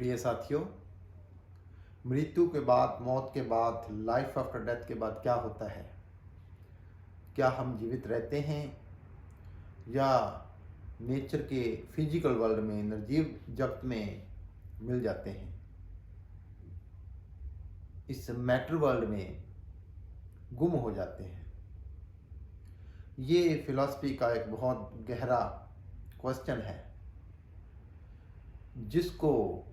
प्रिय साथियों, मृत्यु के बाद, मौत के बाद, लाइफ आफ्टर डेथ के बाद क्या होता है? क्या हम जीवित रहते हैं या नेचर के फिजिकल वर्ल्ड में, निर्जीव जगत में मिल जाते हैं? इस मैटर वर्ल्ड में गुम हो जाते हैं। ये फिलॉसफी का एक बहुत गहरा क्वेश्चन है, जिसको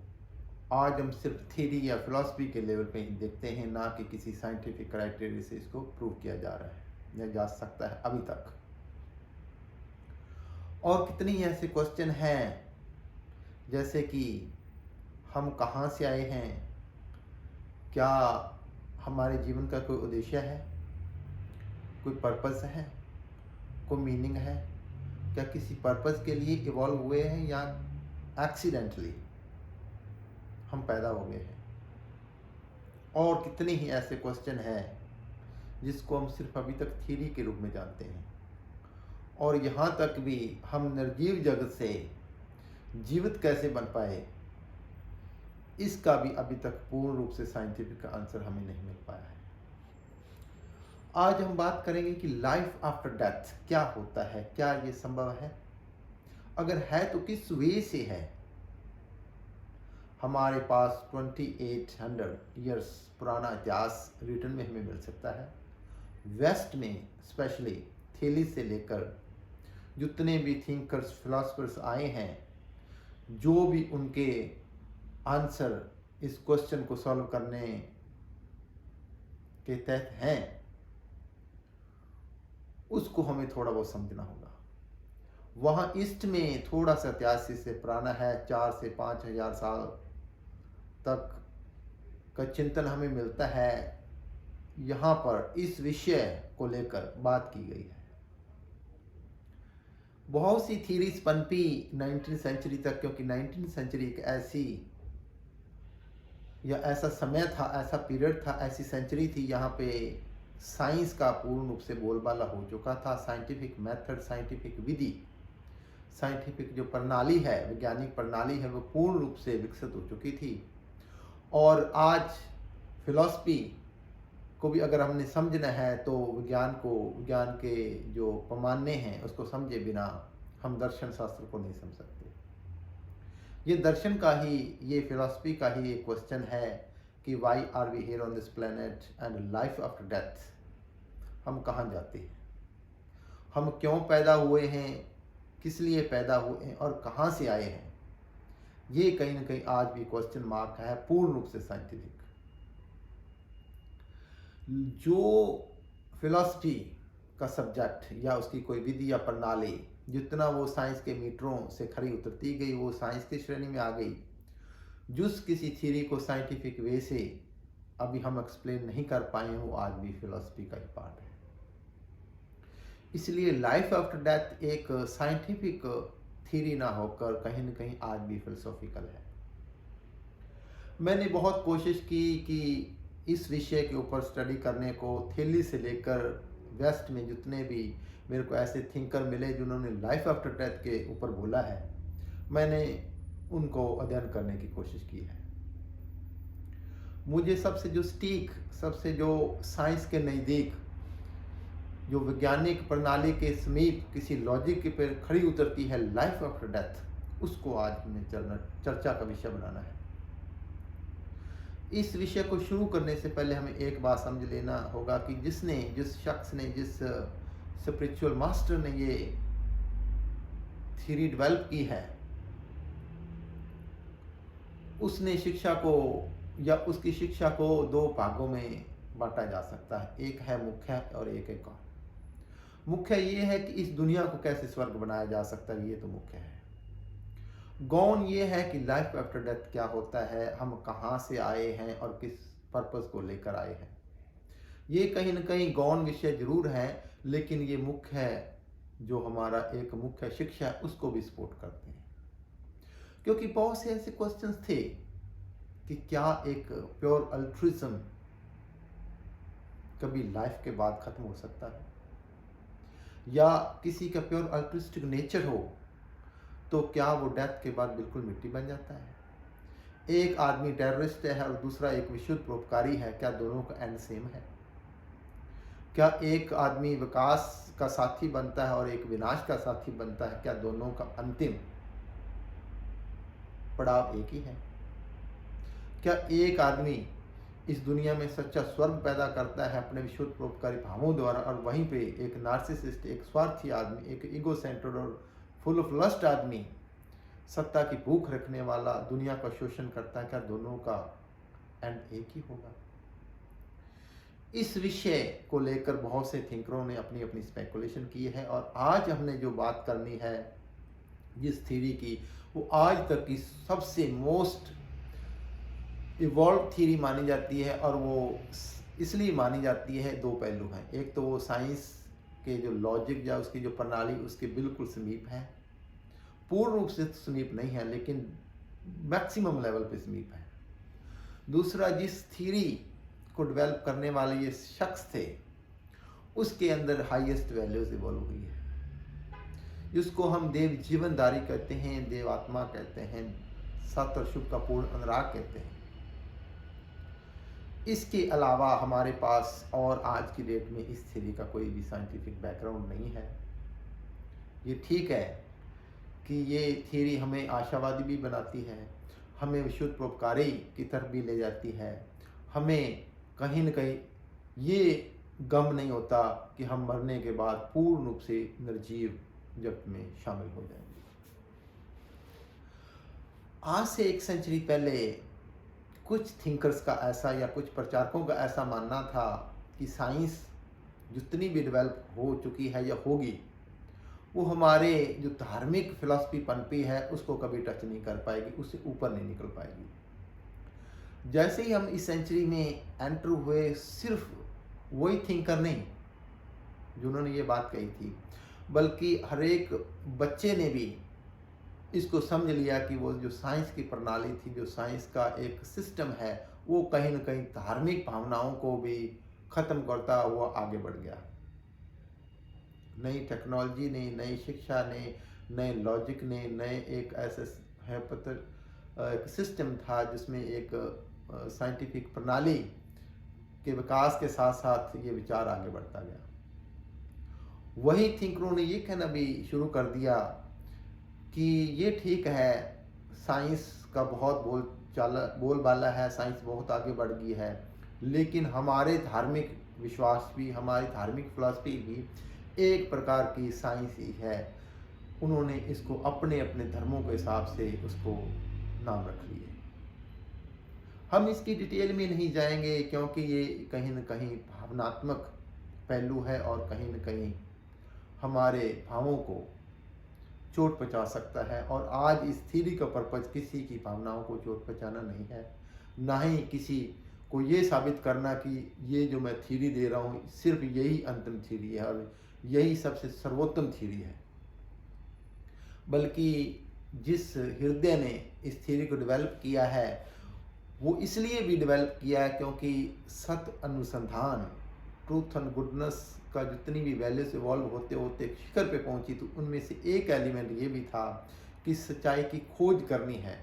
आज हम सिर्फ थ्योरी या फिलॉसफी के लेवल पे ही देखते हैं, ना कि किसी साइंटिफिक क्राइटेरिया से इसको प्रूव किया जा रहा है या जा सकता है अभी तक। और कितनी ऐसे क्वेश्चन हैं, जैसे कि हम कहाँ से आए हैं, क्या हमारे जीवन का कोई उद्देश्य है, कोई पर्पस है, कोई मीनिंग है, क्या किसी पर्पस के लिए इवॉल्व हुए हैं या एक्सीडेंटली हम पैदा हो गए हैं। और कितने ही ऐसे क्वेश्चन हैं जिसको हम सिर्फ अभी तक थ्योरी के रूप में जानते हैं, और यहाँ तक भी हम निर्जीव जगत से जीवित कैसे बन पाए, इसका भी अभी तक पूर्ण रूप से साइंटिफिक आंसर हमें नहीं मिल पाया है। आज हम बात करेंगे कि लाइफ आफ्टर डेथ क्या होता है, क्या ये संभव है, अगर है तो किस वे से है। हमारे पास 2800 ईयर्स पुराना इतिहास रिटर्न में हमें मिल सकता है। वेस्ट में स्पेशली थेलीस से लेकर जितने भी थिंकर्स, फिलोसफर्स आए हैं, जो भी उनके आंसर इस क्वेश्चन को सॉल्व करने के तहत हैं, उसको हमें थोड़ा बहुत समझना होगा। वहाँ ईस्ट में थोड़ा सा इतिहास से पुराना है, 4 से 5,000 साल तक का चिंतन हमें मिलता है। यहाँ पर इस विषय को लेकर बात की गई है। बहुत सी थीरीज पनपी 19वीं सेंचुरी तक, क्योंकि 19वीं सेंचुरी एक ऐसी या ऐसा समय था, ऐसा पीरियड था, ऐसी सेंचुरी थी यहाँ पे साइंस का पूर्ण रूप से बोलबाला हो चुका था। साइंटिफिक मेथड, साइंटिफिक विधि, साइंटिफिक जो प्रणाली है, वैज्ञानिक प्रणाली है, वो पूर्ण रूप से विकसित हो चुकी थी। और आज फिलॉसफी को भी अगर हमने समझना है तो विज्ञान के जो पैमाने हैं उसको समझे बिना हम दर्शन शास्त्र को नहीं समझ सकते। ये दर्शन का ही, ये फिलॉसफी का ही एक क्वेश्चन है कि why are we here on this planet and life after death. हम कहाँ जाते हैं, हम क्यों पैदा हुए हैं, किस लिए पैदा हुए हैं और कहाँ से आए हैं। ये कहीं ना कहीं आज भी क्वेश्चन मार्क है, पूर्ण रूप से साइंटिफिक। जो फिलॉसफी का सब्जेक्ट या उसकी कोई विधि या प्रणाली, जितना वो साइंस के मीटरों से खरी उतरती गई, वो साइंस की श्रेणी में आ गई। जिस किसी थ्योरी को साइंटिफिक वे से अभी हम एक्सप्लेन नहीं कर पाए हैं, वो आज भी फिलॉसफी का ही पार्ट है। इसलिए लाइफ आफ्टर डेथ एक साइंटिफिक थ्योरी ना होकर कहीं ना कहीं आज भी फिलोसॉफिकल है। मैंने बहुत कोशिश की कि इस विषय के ऊपर स्टडी करने को, थेली से लेकर वेस्ट में जितने भी मेरे को ऐसे थिंकर मिले जिन्होंने लाइफ आफ्टर डेथ के ऊपर बोला है, मैंने उनको अध्ययन करने की कोशिश की है। मुझे सबसे जो स्टीक, सबसे जो साइंस के नज़दीक, जो वैज्ञानिक प्रणाली के समीप किसी लॉजिक के पर खड़ी उतरती है लाइफ आफ्टर डेथ, उसको आज हमें चर्चा का विषय बनाना है। इस विषय को शुरू करने से पहले हमें एक बात समझ लेना होगा कि जिस शख्स ने, जिस स्पिरिचुअल मास्टर ने ये थ्योरी डेवलप की है, उसने शिक्षा को या उसकी शिक्षा को 2 भागों में बांटा जा सकता है। एक है मुख्य और एक है गौण। मुख्य ये है कि इस दुनिया को कैसे स्वर्ग बनाया जा सकता है, ये तो मुख्य है। गौण ये है कि लाइफ आफ्टर डेथ क्या होता है, हम कहाँ से आए हैं और किस पर्पस को लेकर आए हैं। ये कहीं ना कहीं गौण विषय जरूर है, लेकिन ये मुख्य है, जो हमारा एक मुख्य शिक्षा है, उसको भी सपोर्ट करते हैं। क्योंकि बहुत से ऐसे क्वेश्चंस थे कि क्या एक प्योर अल्ट्रुइज्म कभी लाइफ के बाद खत्म हो सकता है, या किसी का प्योर अल्ट्रुइस्टिक नेचर हो तो क्या वो डेथ के बाद बिल्कुल मिट्टी बन जाता है। एक आदमी टेररिस्ट है और दूसरा एक विशुद्ध परोपकारी है, क्या दोनों का एंड सेम है? क्या एक आदमी विकास का साथी बनता है और एक विनाश का साथी बनता है, क्या दोनों का अंतिम पड़ाव एक ही है? क्या एक आदमी इस दुनिया में सच्चा स्वर्ग पैदा करता है अपने विशुद्ध परोपकारी भावों द्वारा, और वहीं पे एक नार्सिसिस्ट, एक स्वार्थी आदमी, एक ईगो सेंटर्ड और फुल ऑफ लस्ट आदमी, सत्ता की भूख रखने वाला, दुनिया का शोषण करता है, क्या दोनों का एंड एक ही होगा? इस विषय को लेकर बहुत से थिंकरों ने अपनी अपनी स्पेकुलेशन की है, और आज हमने जो बात करनी है जिस थ्योरी की, वो आज तक की सबसे मोस्ट इवॉल्व थ्योरी मानी जाती है, और वो इसलिए मानी जाती है, दो पहलू हैं। एक तो वो साइंस के जो लॉजिक या उसकी जो प्रणाली उसके बिल्कुल समीप है, पूर्ण रूप से समीप नहीं है लेकिन मैक्सिमम लेवल पे समीप है। दूसरा, जिस थ्योरी को डेवलप करने वाले ये शख्स थे उसके अंदर हाईएस्ट वैल्यूज इवॉल्व हुई है, जिसको हम देव जीवनदारी कहते हैं, देव आत्मा कहते हैं, सत्य और शुभ का पूर्ण अनुराग कहते हैं। इसके अलावा हमारे पास और आज की डेट में इस थ्योरी का कोई भी साइंटिफिक बैकग्राउंड नहीं है। ये ठीक है कि ये थ्योरी हमें आशावादी भी बनाती है, हमें विशुद्ध परोपकारी की तरफ भी ले जाती है, हमें कहीं न कहीं ये गम नहीं होता कि हम मरने के बाद पूर्ण रूप से निर्जीव जगत में शामिल हो जाएंगे। आज से 1 सेंचुरी पहले कुछ थिंकर्स का ऐसा या कुछ प्रचारकों का ऐसा मानना था कि साइंस जितनी भी डेवलप हो चुकी है या होगी, वो हमारे जो धार्मिक फिलॉसफी पनपी है उसको कभी टच नहीं कर पाएगी, उससे ऊपर नहीं निकल पाएगी। जैसे ही हम इस सेंचुरी में एंटर हुए, सिर्फ वही थिंकर नहीं जिन्होंने ये बात कही थी, बल्कि हर एक बच्चे ने भी इसको समझ लिया कि वो जो साइंस की प्रणाली थी, जो साइंस का एक सिस्टम है, वो कहीं न कहीं धार्मिक भावनाओं को भी ख़त्म करता हुआ आगे बढ़ गया। नई टेक्नोलॉजी ने, नई शिक्षा ने, नए लॉजिक ने, नए एक ऐसे है एक सिस्टम था जिसमें एक साइंटिफिक प्रणाली के विकास के साथ साथ ये विचार आगे बढ़ता गया। वही थिंकरों ने ये कहना भी शुरू कर दिया कि ये ठीक है, साइंस का बहुत बोलबाला है, साइंस बहुत आगे बढ़ गई है, लेकिन हमारे धार्मिक विश्वास भी, हमारी धार्मिक फिलॉसफी भी एक प्रकार की साइंस ही है। उन्होंने इसको अपने अपने धर्मों के हिसाब से उसको नाम रख लिए। हम इसकी डिटेल में नहीं जाएंगे क्योंकि ये कहीं न कहीं भावनात्मक पहलू है और कहीं न कहीं हमारे भावों को चोट पहुंचा सकता है। और आज इस थ्योरी का पर्पज किसी की भावनाओं को चोट पहुंचाना नहीं है, ना ही किसी को ये साबित करना कि ये जो मैं थ्योरी दे रहा हूँ सिर्फ यही अंतिम थ्योरी है और यही सबसे सर्वोत्तम थ्योरी है। बल्कि जिस हृदय ने इस थ्योरी को डेवलप किया है वो इसलिए भी डेवलप किया है क्योंकि सत्य अनुसंधान, ट्रूथ एंड गुडनेस का जितनी भी वैल्यूज इवॉल्व होते होते एक शिखर पे पहुंची, तो उनमें से एक एलिमेंट ये भी था कि सच्चाई की खोज करनी है।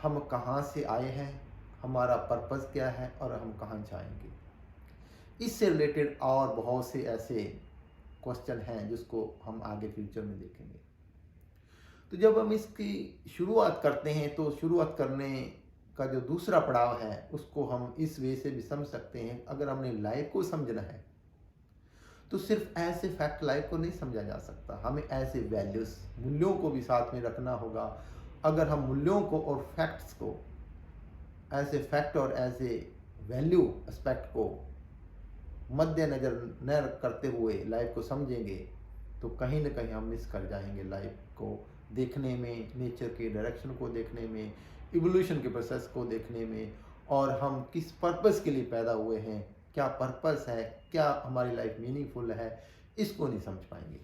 हम कहाँ से आए हैं, हमारा पर्पस क्या है और हम कहाँ जाएंगे। इससे रिलेटेड और बहुत से ऐसे क्वेश्चन हैं जिसको हम आगे फ्यूचर में देखेंगे। तो जब हम इसकी शुरुआत करते हैं तो शुरुआत करने का जो दूसरा पड़ाव है उसको हम इस वे से भी समझ सकते हैं। अगर हमने लाइफ को समझना है तो सिर्फ ऐसे फैक्ट लाइफ को नहीं समझा जा सकता, हमें ऐसे वैल्यूज, मूल्यों को भी साथ में रखना होगा। अगर हम मूल्यों को और फैक्ट्स को, ऐसे फैक्ट और ऐसे वैल्यू एस्पेक्ट को मद्देनजर न करते हुए लाइफ को समझेंगे तो कहीं न कहीं हम मिस कर जाएंगे लाइफ को देखने में, नेचर के डायरेक्शन को देखने में, इवोल्यूशन के प्रोसेस को देखने में, और हम किस पर्पस के लिए पैदा हुए हैं, क्या पर्पस है, क्या हमारी लाइफ मीनिंगफुल है, इसको नहीं समझ पाएंगे।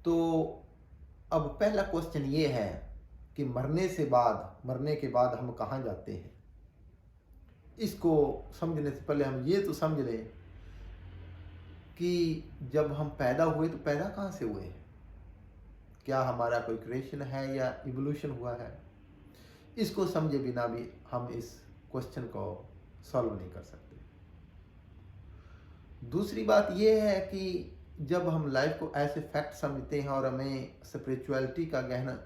तो अब पहला क्वेश्चन ये है कि मरने के बाद हम कहाँ जाते हैं। इसको समझने से पहले हम ये तो समझ लें कि जब हम पैदा हुए तो पैदा कहाँ से हुए हैं। क्या हमारा कोई क्रिएशन है या इवोल्यूशन हुआ है, इसको समझे बिना भी हम इस क्वेश्चन को सॉल्व नहीं कर सकते। दूसरी बात यह है कि जब हम लाइफ को ऐसे फैक्ट समझते हैं और हमें स्पिरिचुअलिटी का गहन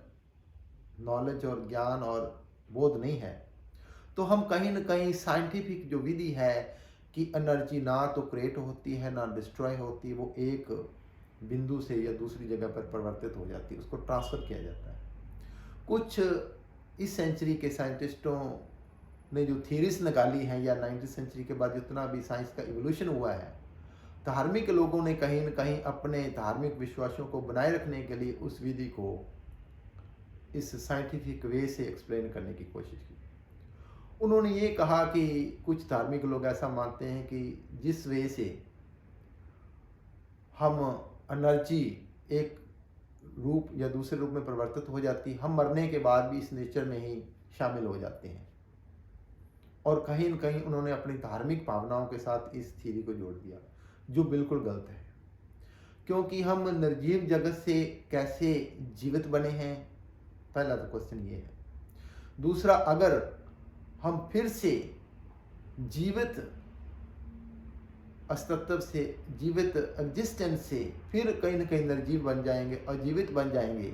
नॉलेज और ज्ञान और बोध नहीं है, तो हम कहीं ना कहीं साइंटिफिक जो विधि है कि एनर्जी ना तो क्रिएट होती है ना डिस्ट्रॉय होती है, वो एक बिंदु से या दूसरी जगह पर परिवर्तित हो जाती है, उसको ट्रांसफ़र किया जाता है। कुछ इस सेंचुरी के साइंटिस्टों ने जो थ्योरीज निकाली हैं या 19वीं सेंचुरी के बाद जितना भी साइंस का इवोल्यूशन हुआ है, धार्मिक लोगों ने कहीं न कहीं अपने धार्मिक विश्वासों को बनाए रखने के लिए उस विधि को इस साइंटिफिक वे से एक्सप्लेन करने की कोशिश की। उन्होंने ये कहा कि कुछ धार्मिक लोग ऐसा मानते हैं कि जिस वे से हम एनर्जी एक रूप या दूसरे रूप में परिवर्तित हो जाती, हम मरने के बाद भी इस नेचर में ही शामिल हो जाते हैं। और कहीं न कहीं उन्होंने अपनी धार्मिक भावनाओं के साथ इस थ्योरी को जोड़ दिया, जो बिल्कुल गलत है। क्योंकि हम निर्जीव जगत से कैसे जीवित बने हैं, पहला तो क्वेश्चन ये है। दूसरा, अगर हम फिर से जीवित अस्तित्व से, जीवित एग्जिस्टेंस से फिर कहीं न कहीं निर्जीव बन जाएंगे और जीवित बन जाएंगे,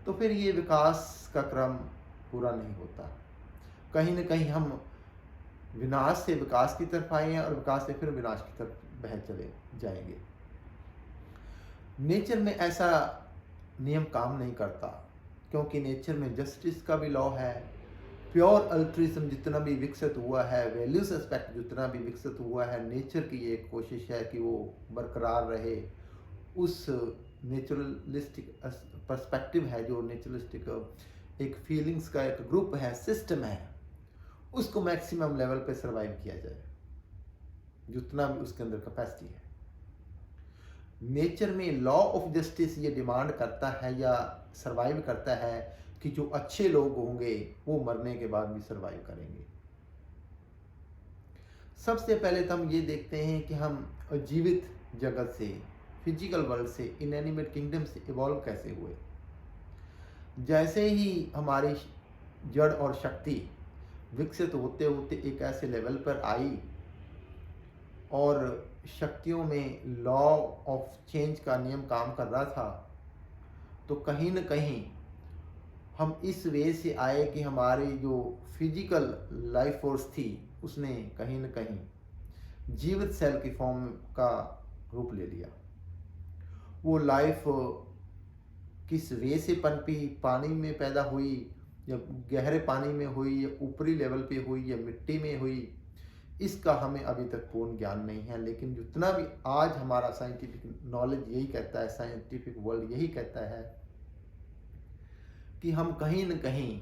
तो फिर ये विकास का क्रम पूरा नहीं होता। कहीं न कहीं हम विनाश से विकास की तरफ आए हैं और विकास से फिर विनाश की तरफ बह चले जाएंगे। नेचर में ऐसा नियम काम नहीं करता, क्योंकि नेचर में जस्टिस का भी लॉ है, प्योर अल्ट्रिज्म जितना भी विकसित हुआ है, वैल्यूज एस्पेक्ट जितना भी विकसित हुआ है, नेचर की ये कोशिश है कि वो बरकरार रहे। उस नेचुरलिस्टिक पर्सपेक्टिव है, जो नेचुरलिस्टिक एक फीलिंग्स का एक ग्रुप है, सिस्टम है, उसको मैक्सिमम लेवल पे सरवाइव किया जाए जितना भी उसके अंदर कैपेसिटी है। नेचर में लॉ ऑफ जस्टिस ये डिमांड करता है या सरवाइव करता है कि जो अच्छे लोग होंगे वो मरने के बाद भी सरवाइव करेंगे। सबसे पहले तो हम ये देखते हैं कि हम जीवित जगत से, फिजिकल वर्ल्ड से, इनएनिमेट किंगडम से इवॉल्व कैसे हुए। जैसे ही हमारी जड़ और शक्ति विकसित होते होते एक ऐसे लेवल पर आई और शक्तियों में लॉ ऑफ चेंज का नियम काम कर रहा था, तो कहीं न कहीं हम इस वे से आए कि हमारी जो फिजिकल लाइफ फोर्स थी उसने कहीं न कहीं जीवित सेल की फॉर्म का रूप ले लिया। वो लाइफ किस वे से पनपी, पानी में पैदा हुई या गहरे पानी में हुई या ऊपरी लेवल पे हुई या मिट्टी में हुई, इसका हमें अभी तक पूर्ण ज्ञान नहीं है। लेकिन जितना भी आज हमारा साइंटिफिक नॉलेज यही कहता है, साइंटिफिक वर्ल्ड यही कहता है कि हम कहीं न कहीं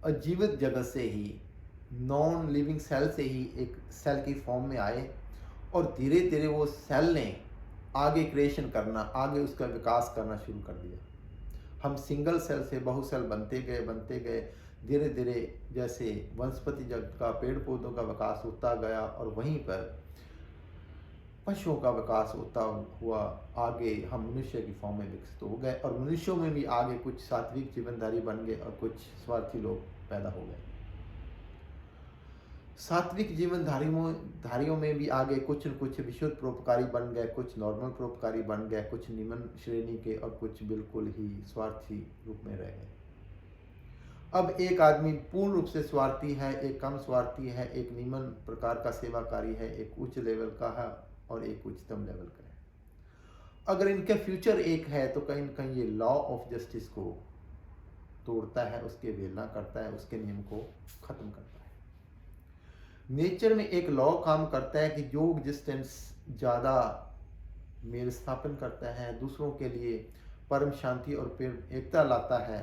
अजीवित जगत से ही, नॉन लिविंग सेल से ही एक सेल की फॉर्म में आए और धीरे धीरे वो सेल ने आगे क्रिएशन करना, आगे उसका विकास करना शुरू कर दिया। हम सिंगल सेल से बहु सेल बनते गए, धीरे धीरे जैसे वनस्पति जगत का, पेड़ पौधों का विकास होता गया और वहीं पर पशुओं का विकास होता हुआ आगे हम मनुष्य की फॉर्म में विकसित हो गए। और मनुष्यों में भी आगे कुछ सात्विक जीवनधारी बन गए और कुछ स्वार्थी लोग पैदा हो गए। सात्विक जीवनधारियों में भी आगे कुछ न कुछ विशुद्ध परोपकारी बन गए, कुछ नॉर्मल परोपकारी बन गए, कुछ निम्न श्रेणी के और कुछ बिल्कुल ही स्वार्थी रूप में रह गए। अब एक आदमी पूर्ण रूप से स्वार्थी है, एक कम स्वार्थी है, एक निम्न प्रकार का सेवाकारी है, एक उच्च लेवल का है और एक उच्चतम लेवल का है। अगर इनका फ्यूचर एक है तो कहीं न कहीं ये लॉ ऑफ जस्टिस को तोड़ता है, उसके वेलना करता है, उसके नियम को खत्म करता है। नेचर में एक लॉ काम करता है कि जो एग्जिस्टेंस ज़्यादा मेल स्थापन करता है, दूसरों के लिए परम शांति और एकता लाता है,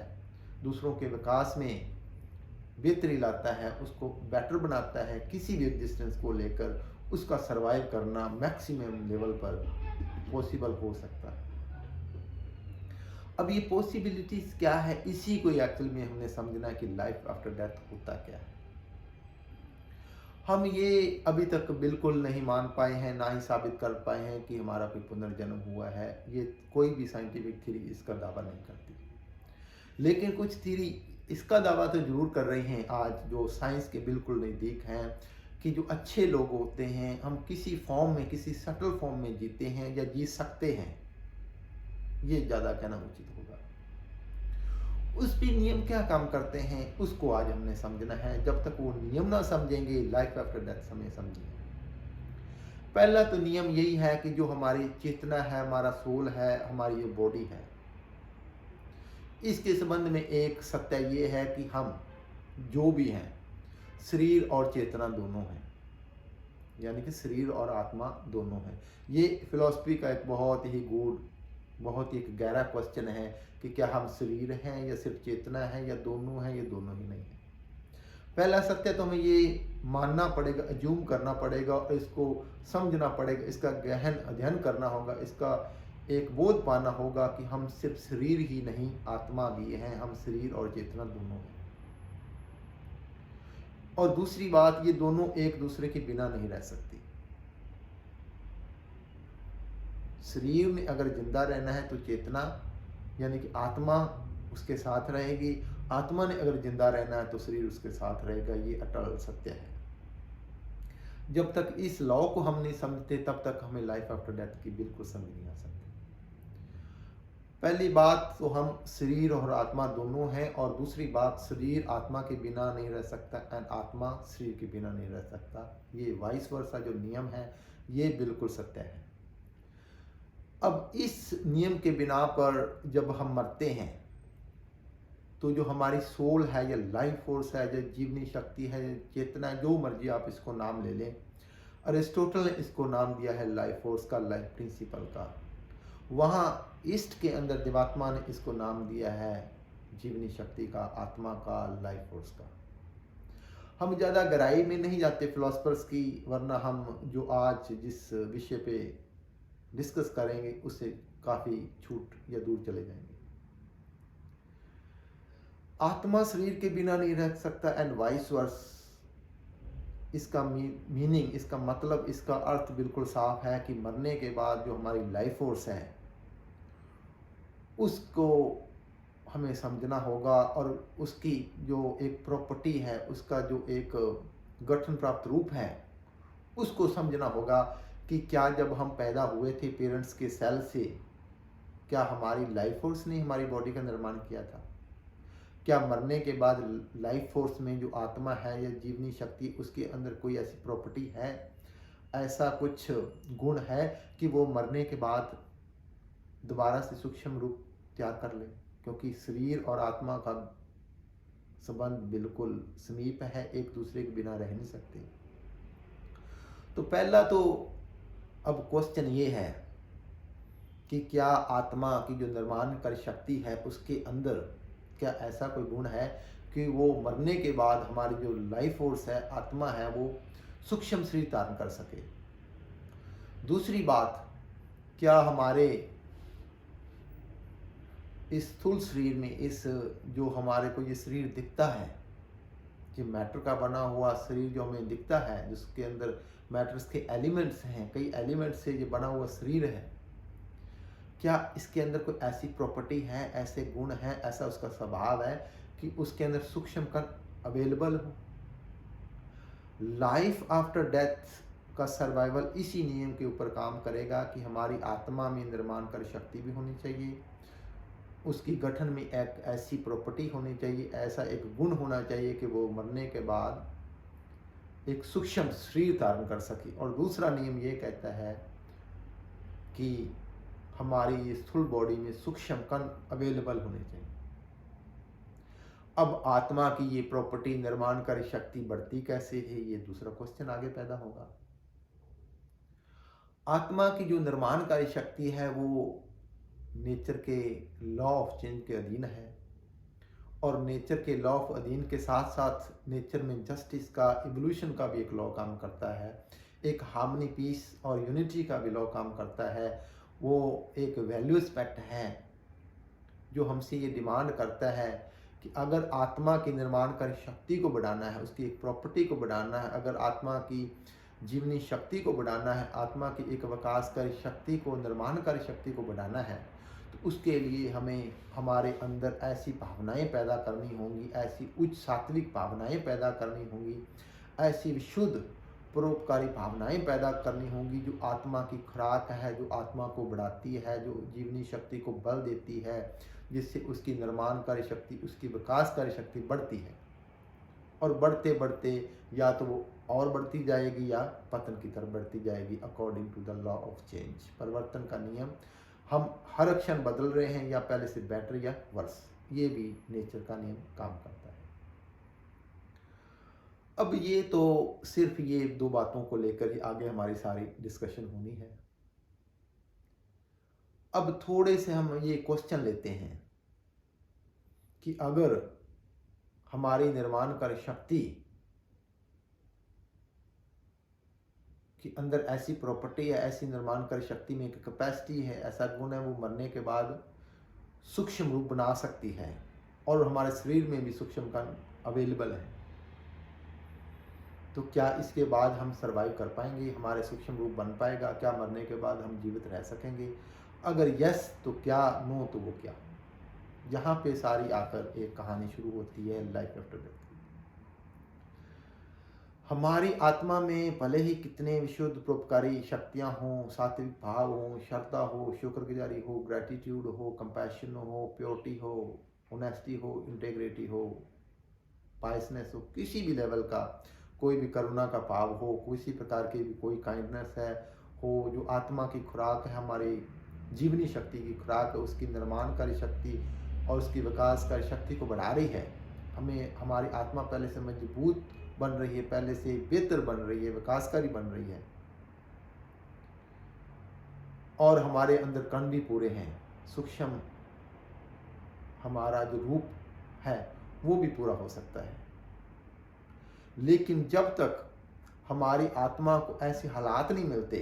दूसरों के विकास में बेहतरी लाता है, उसको बेटर बनाता है, किसी भी एग्जिस्टेंस को लेकर उसका सरवाइव करना मैक्सिमम लेवल पर पॉसिबल हो सकता है। अब ये पॉसिबिलिटीज क्या है, इसी को एक्चुअल में हमने समझना कि लाइफ आफ्टर डेथ होता क्या है। हम ये अभी तक बिल्कुल नहीं मान पाए हैं, ना ही साबित कर पाए हैं कि हमारा कोई पुनर्जन्म हुआ है। ये कोई भी साइंटिफिक थ्योरी इसका दावा नहीं करती। लेकिन कुछ थ्योरी इसका दावा तो जरूर कर रही हैं आज, जो साइंस के बिल्कुल नज़दीक हैं, कि जो अच्छे लोग होते हैं, हम किसी फॉर्म में, किसी सटल फॉर्म में जीते हैं या जी सकते हैं, ये ज़्यादा कहना उचित होगा। उस पे नियम क्या काम करते हैं उसको आज हमने समझना है। जब तक वो नियम ना समझेंगे, लाइफ आफ्टर डेथ हमें समझेंगे। पहला तो नियम यही है कि जो हमारी चेतना है, हमारा सोल है, हमारी ये बॉडी है, इसके संबंध में एक सत्य ये है कि हम जो भी हैं, शरीर और चेतना दोनों हैं, यानी कि शरीर और आत्मा दोनों हैं। ये फिलॉसफी का एक बहुत ही गूढ़, बहुत ही एक गहरा क्वेश्चन है कि क्या हम शरीर हैं या सिर्फ चेतना है, या दोनों हैं, या दोनों ही नहीं है। पहला सत्य तो हमें ये मानना पड़ेगा, अज्यूम करना पड़ेगा और इसको समझना पड़ेगा, इसका गहन अध्ययन करना होगा, इसका एक बोध पाना होगा कि हम सिर्फ शरीर ही नहीं, आत्मा भी हैं, हम शरीर और चेतना दोनों हैं। और दूसरी बात, ये दोनों एक दूसरे के बिना नहीं रह सकती। शरीर में अगर जिंदा रहना है तो चेतना यानी कि आत्मा उसके साथ रहेगी, आत्मा ने अगर जिंदा रहना है तो शरीर उसके साथ रहेगा। ये अटल सत्य है। जब तक इस लॉ को हम नहीं समझते तब तक हमें लाइफ आफ्टर डेथ की बिल्कुल समझ नहीं आ सकती। पहली बात तो हम शरीर और आत्मा दोनों हैं, और दूसरी बात, शरीर आत्मा के बिना नहीं रह सकता एंड आत्मा शरीर के बिना नहीं रह सकता। ये वाइस वर्सा जो नियम है ये बिल्कुल सत्य है। अब इस नियम के बिना पर जब हम मरते हैं तो जो हमारी सोल है, या लाइफ फोर्स है, जो जीवनी शक्ति है, चेतना है, जो मर्जी आप इसको नाम ले लें, अरिस्टोटल ने इसको नाम दिया है लाइफ फोर्स का, लाइफ प्रिंसिपल का। वहाँ ईस्ट के अंदर दिवात्मा ने इसको नाम दिया है जीवनी शक्ति का, आत्मा का, लाइफ फोर्स का। हम ज़्यादा गहराई में नहीं जाते फिलोसफर्स की, वरना हम जो आज जिस विषय पे डिस्कस करेंगे उससे काफ़ी छूट या दूर चले जाएंगे। आत्मा शरीर के बिना नहीं रह सकता एंड वाइस वर्स। इसका मीनिंग, इसका मतलब, इसका अर्थ बिल्कुल साफ है कि मरने के बाद जो हमारी लाइफ फोर्स है उसको हमें समझना होगा, और उसकी जो एक प्रॉपर्टी है, उसका जो एक गठन प्राप्त रूप है, उसको समझना होगा कि क्या जब हम पैदा हुए थे पेरेंट्स के सेल से, क्या हमारी लाइफ फोर्स ने हमारी बॉडी का निर्माण किया था? क्या मरने के बाद लाइफ फोर्स में जो आत्मा है या जीवनी शक्ति, उसके अंदर कोई ऐसी प्रॉपर्टी है, ऐसा कुछ गुण है कि वो मरने के बाद दोबारा से सूक्ष्म रूप त्याग कर ले? क्योंकि शरीर और आत्मा का संबंध बिल्कुल समीप है, एक दूसरे के बिना रह नहीं सकते। तो पहला तो अब क्वेश्चन ये है कि क्या आत्मा की जो निर्माणकारी शक्ति है उसके अंदर क्या ऐसा कोई गुण है कि वो मरने के बाद हमारी जो लाइफ फोर्स है, आत्मा है, वो सूक्ष्म शरीर धारण कर सके? दूसरी बात, क्या हमारे इस स्थूल शरीर में, इस जो हमारे को ये शरीर दिखता है, जो मैटर का बना हुआ शरीर जो हमें दिखता है, जिसके अंदर मैटर्स के एलिमेंट्स हैं, कई एलिमेंट्स से ये बना हुआ शरीर है, क्या इसके अंदर कोई ऐसी प्रॉपर्टी है, ऐसे गुण हैं, ऐसा उसका स्वभाव है कि उसके अंदर सूक्ष्म कण अवेलेबल हो? लाइफ आफ्टर डेथ का सर्वाइवल इसी नियम के ऊपर काम करेगा कि हमारी आत्मा में निर्माणकारी शक्ति भी होनी चाहिए, उसकी गठन में एक ऐसी प्रॉपर्टी होनी चाहिए, ऐसा एक गुण होना चाहिए कि वो मरने के बाद एक सूक्ष्म शरीर धारण कर सके। और दूसरा नियम ये कहता है कि हमारी स्थूल बॉडी में सूक्ष्म कण अवेलेबल होने चाहिए। अब आत्मा की ये प्रॉपर्टी, निर्माणकारी शक्ति बढ़ती कैसे है, ये दूसरा क्वेश्चन आगे पैदा होगा। आत्मा की जो निर्माणकारी शक्ति है वो नेचर के लॉ ऑफ चेंज के अधीन है, और नेचर के लॉ ऑफ अधीन के साथ साथ नेचर में जस्टिस का, इवोल्यूशन का भी एक लॉ काम करता है, एक हार्मनी, पीस और यूनिटी का भी लॉ काम करता है। वो एक वैल्यू एस्पेक्ट है जो हमसे ये डिमांड करता है कि अगर आत्मा की निर्माणकारी शक्ति को बढ़ाना है, उसकी एक प्रॉपर्टी को बढ़ाना है, अगर आत्मा की जीवनी शक्ति को बढ़ाना है, आत्मा की एक विकासकारी शक्ति को, निर्माणकारी शक्ति को बढ़ाना है, तो उसके लिए हमें हमारे अंदर ऐसी भावनाएं पैदा करनी होंगी, ऐसी उच्च सात्विक भावनाएं पैदा करनी होंगी, ऐसी विशुद्ध परोपकारी भावनाएं पैदा करनी होंगी जो आत्मा की खुराक है, जो आत्मा को बढ़ाती है, जो जीवनी शक्ति को बल देती है, जिससे उसकी निर्माणकारी शक्ति, उसकी विकासकारी शक्ति बढ़ती है। और बढ़ते बढ़ते या तो वो और बढ़ती जाएगी या पतन की तरफ बढ़ती जाएगी, according to the law of change, परिवर्तन का नियम। हम हर क्षण बदल रहे हैं, या पहले से बेटर या वर्स, ये भी नेचर का नियम काम करता है। अब ये तो सिर्फ ये दो बातों को लेकर ही आगे हमारी सारी डिस्कशन होनी है। अब थोड़े से हम ये क्वेश्चन लेते हैं कि अगर हमारी निर्माणकारी शक्ति के अंदर ऐसी प्रॉपर्टी है, ऐसी निर्माणकारी शक्ति में एक कैपेसिटी है, ऐसा गुण है, वो मरने के बाद सूक्ष्म रूप बना सकती है, और हमारे शरीर में भी सूक्ष्म कण अवेलेबल है, तो क्या इसके बाद हम सरवाइव कर पाएंगे? हमारे सूक्ष्म रूप बन पाएगा? क्या मरने के बाद हम जीवित रह सकेंगे? अगर यस तो क्या, नो तो वो क्या? यहाँ पे सारी आकर एक कहानी शुरू होती है लाइफ आफ्टर डेथ। हमारी आत्मा में भले ही कितने विशुद्ध परोपकारी शक्तियाँ हों, सात्विक भाव हो, श्रद्धा हो, शुक्रगुजारी हो, ग्रेटिट्यूड हो, कंपैशन हो, प्योरिटी हो, ऑनेस्टी हो, इंटेग्रिटी हो, पायसनेस हो, किसी भी लेवल का कोई भी करुणा का भाव हो, किसी प्रकार की भी कोई काइंडनेस है हो, जो आत्मा की खुराक है, हमारी जीवनी शक्ति की खुराक है, उसकी निर्माणकारी शक्ति और उसकी विकासकारी शक्ति को बढ़ा रही है। हमें हमारी आत्मा पहले से मजबूत बन रही है, पहले से बेहतर बन रही है, विकासकारी बन रही है, और हमारे अंदर कण भी पूरे हैं, सूक्ष्म हमारा जो रूप है वो भी पूरा हो सकता है। लेकिन जब तक हमारी आत्मा को ऐसे हालात नहीं मिलते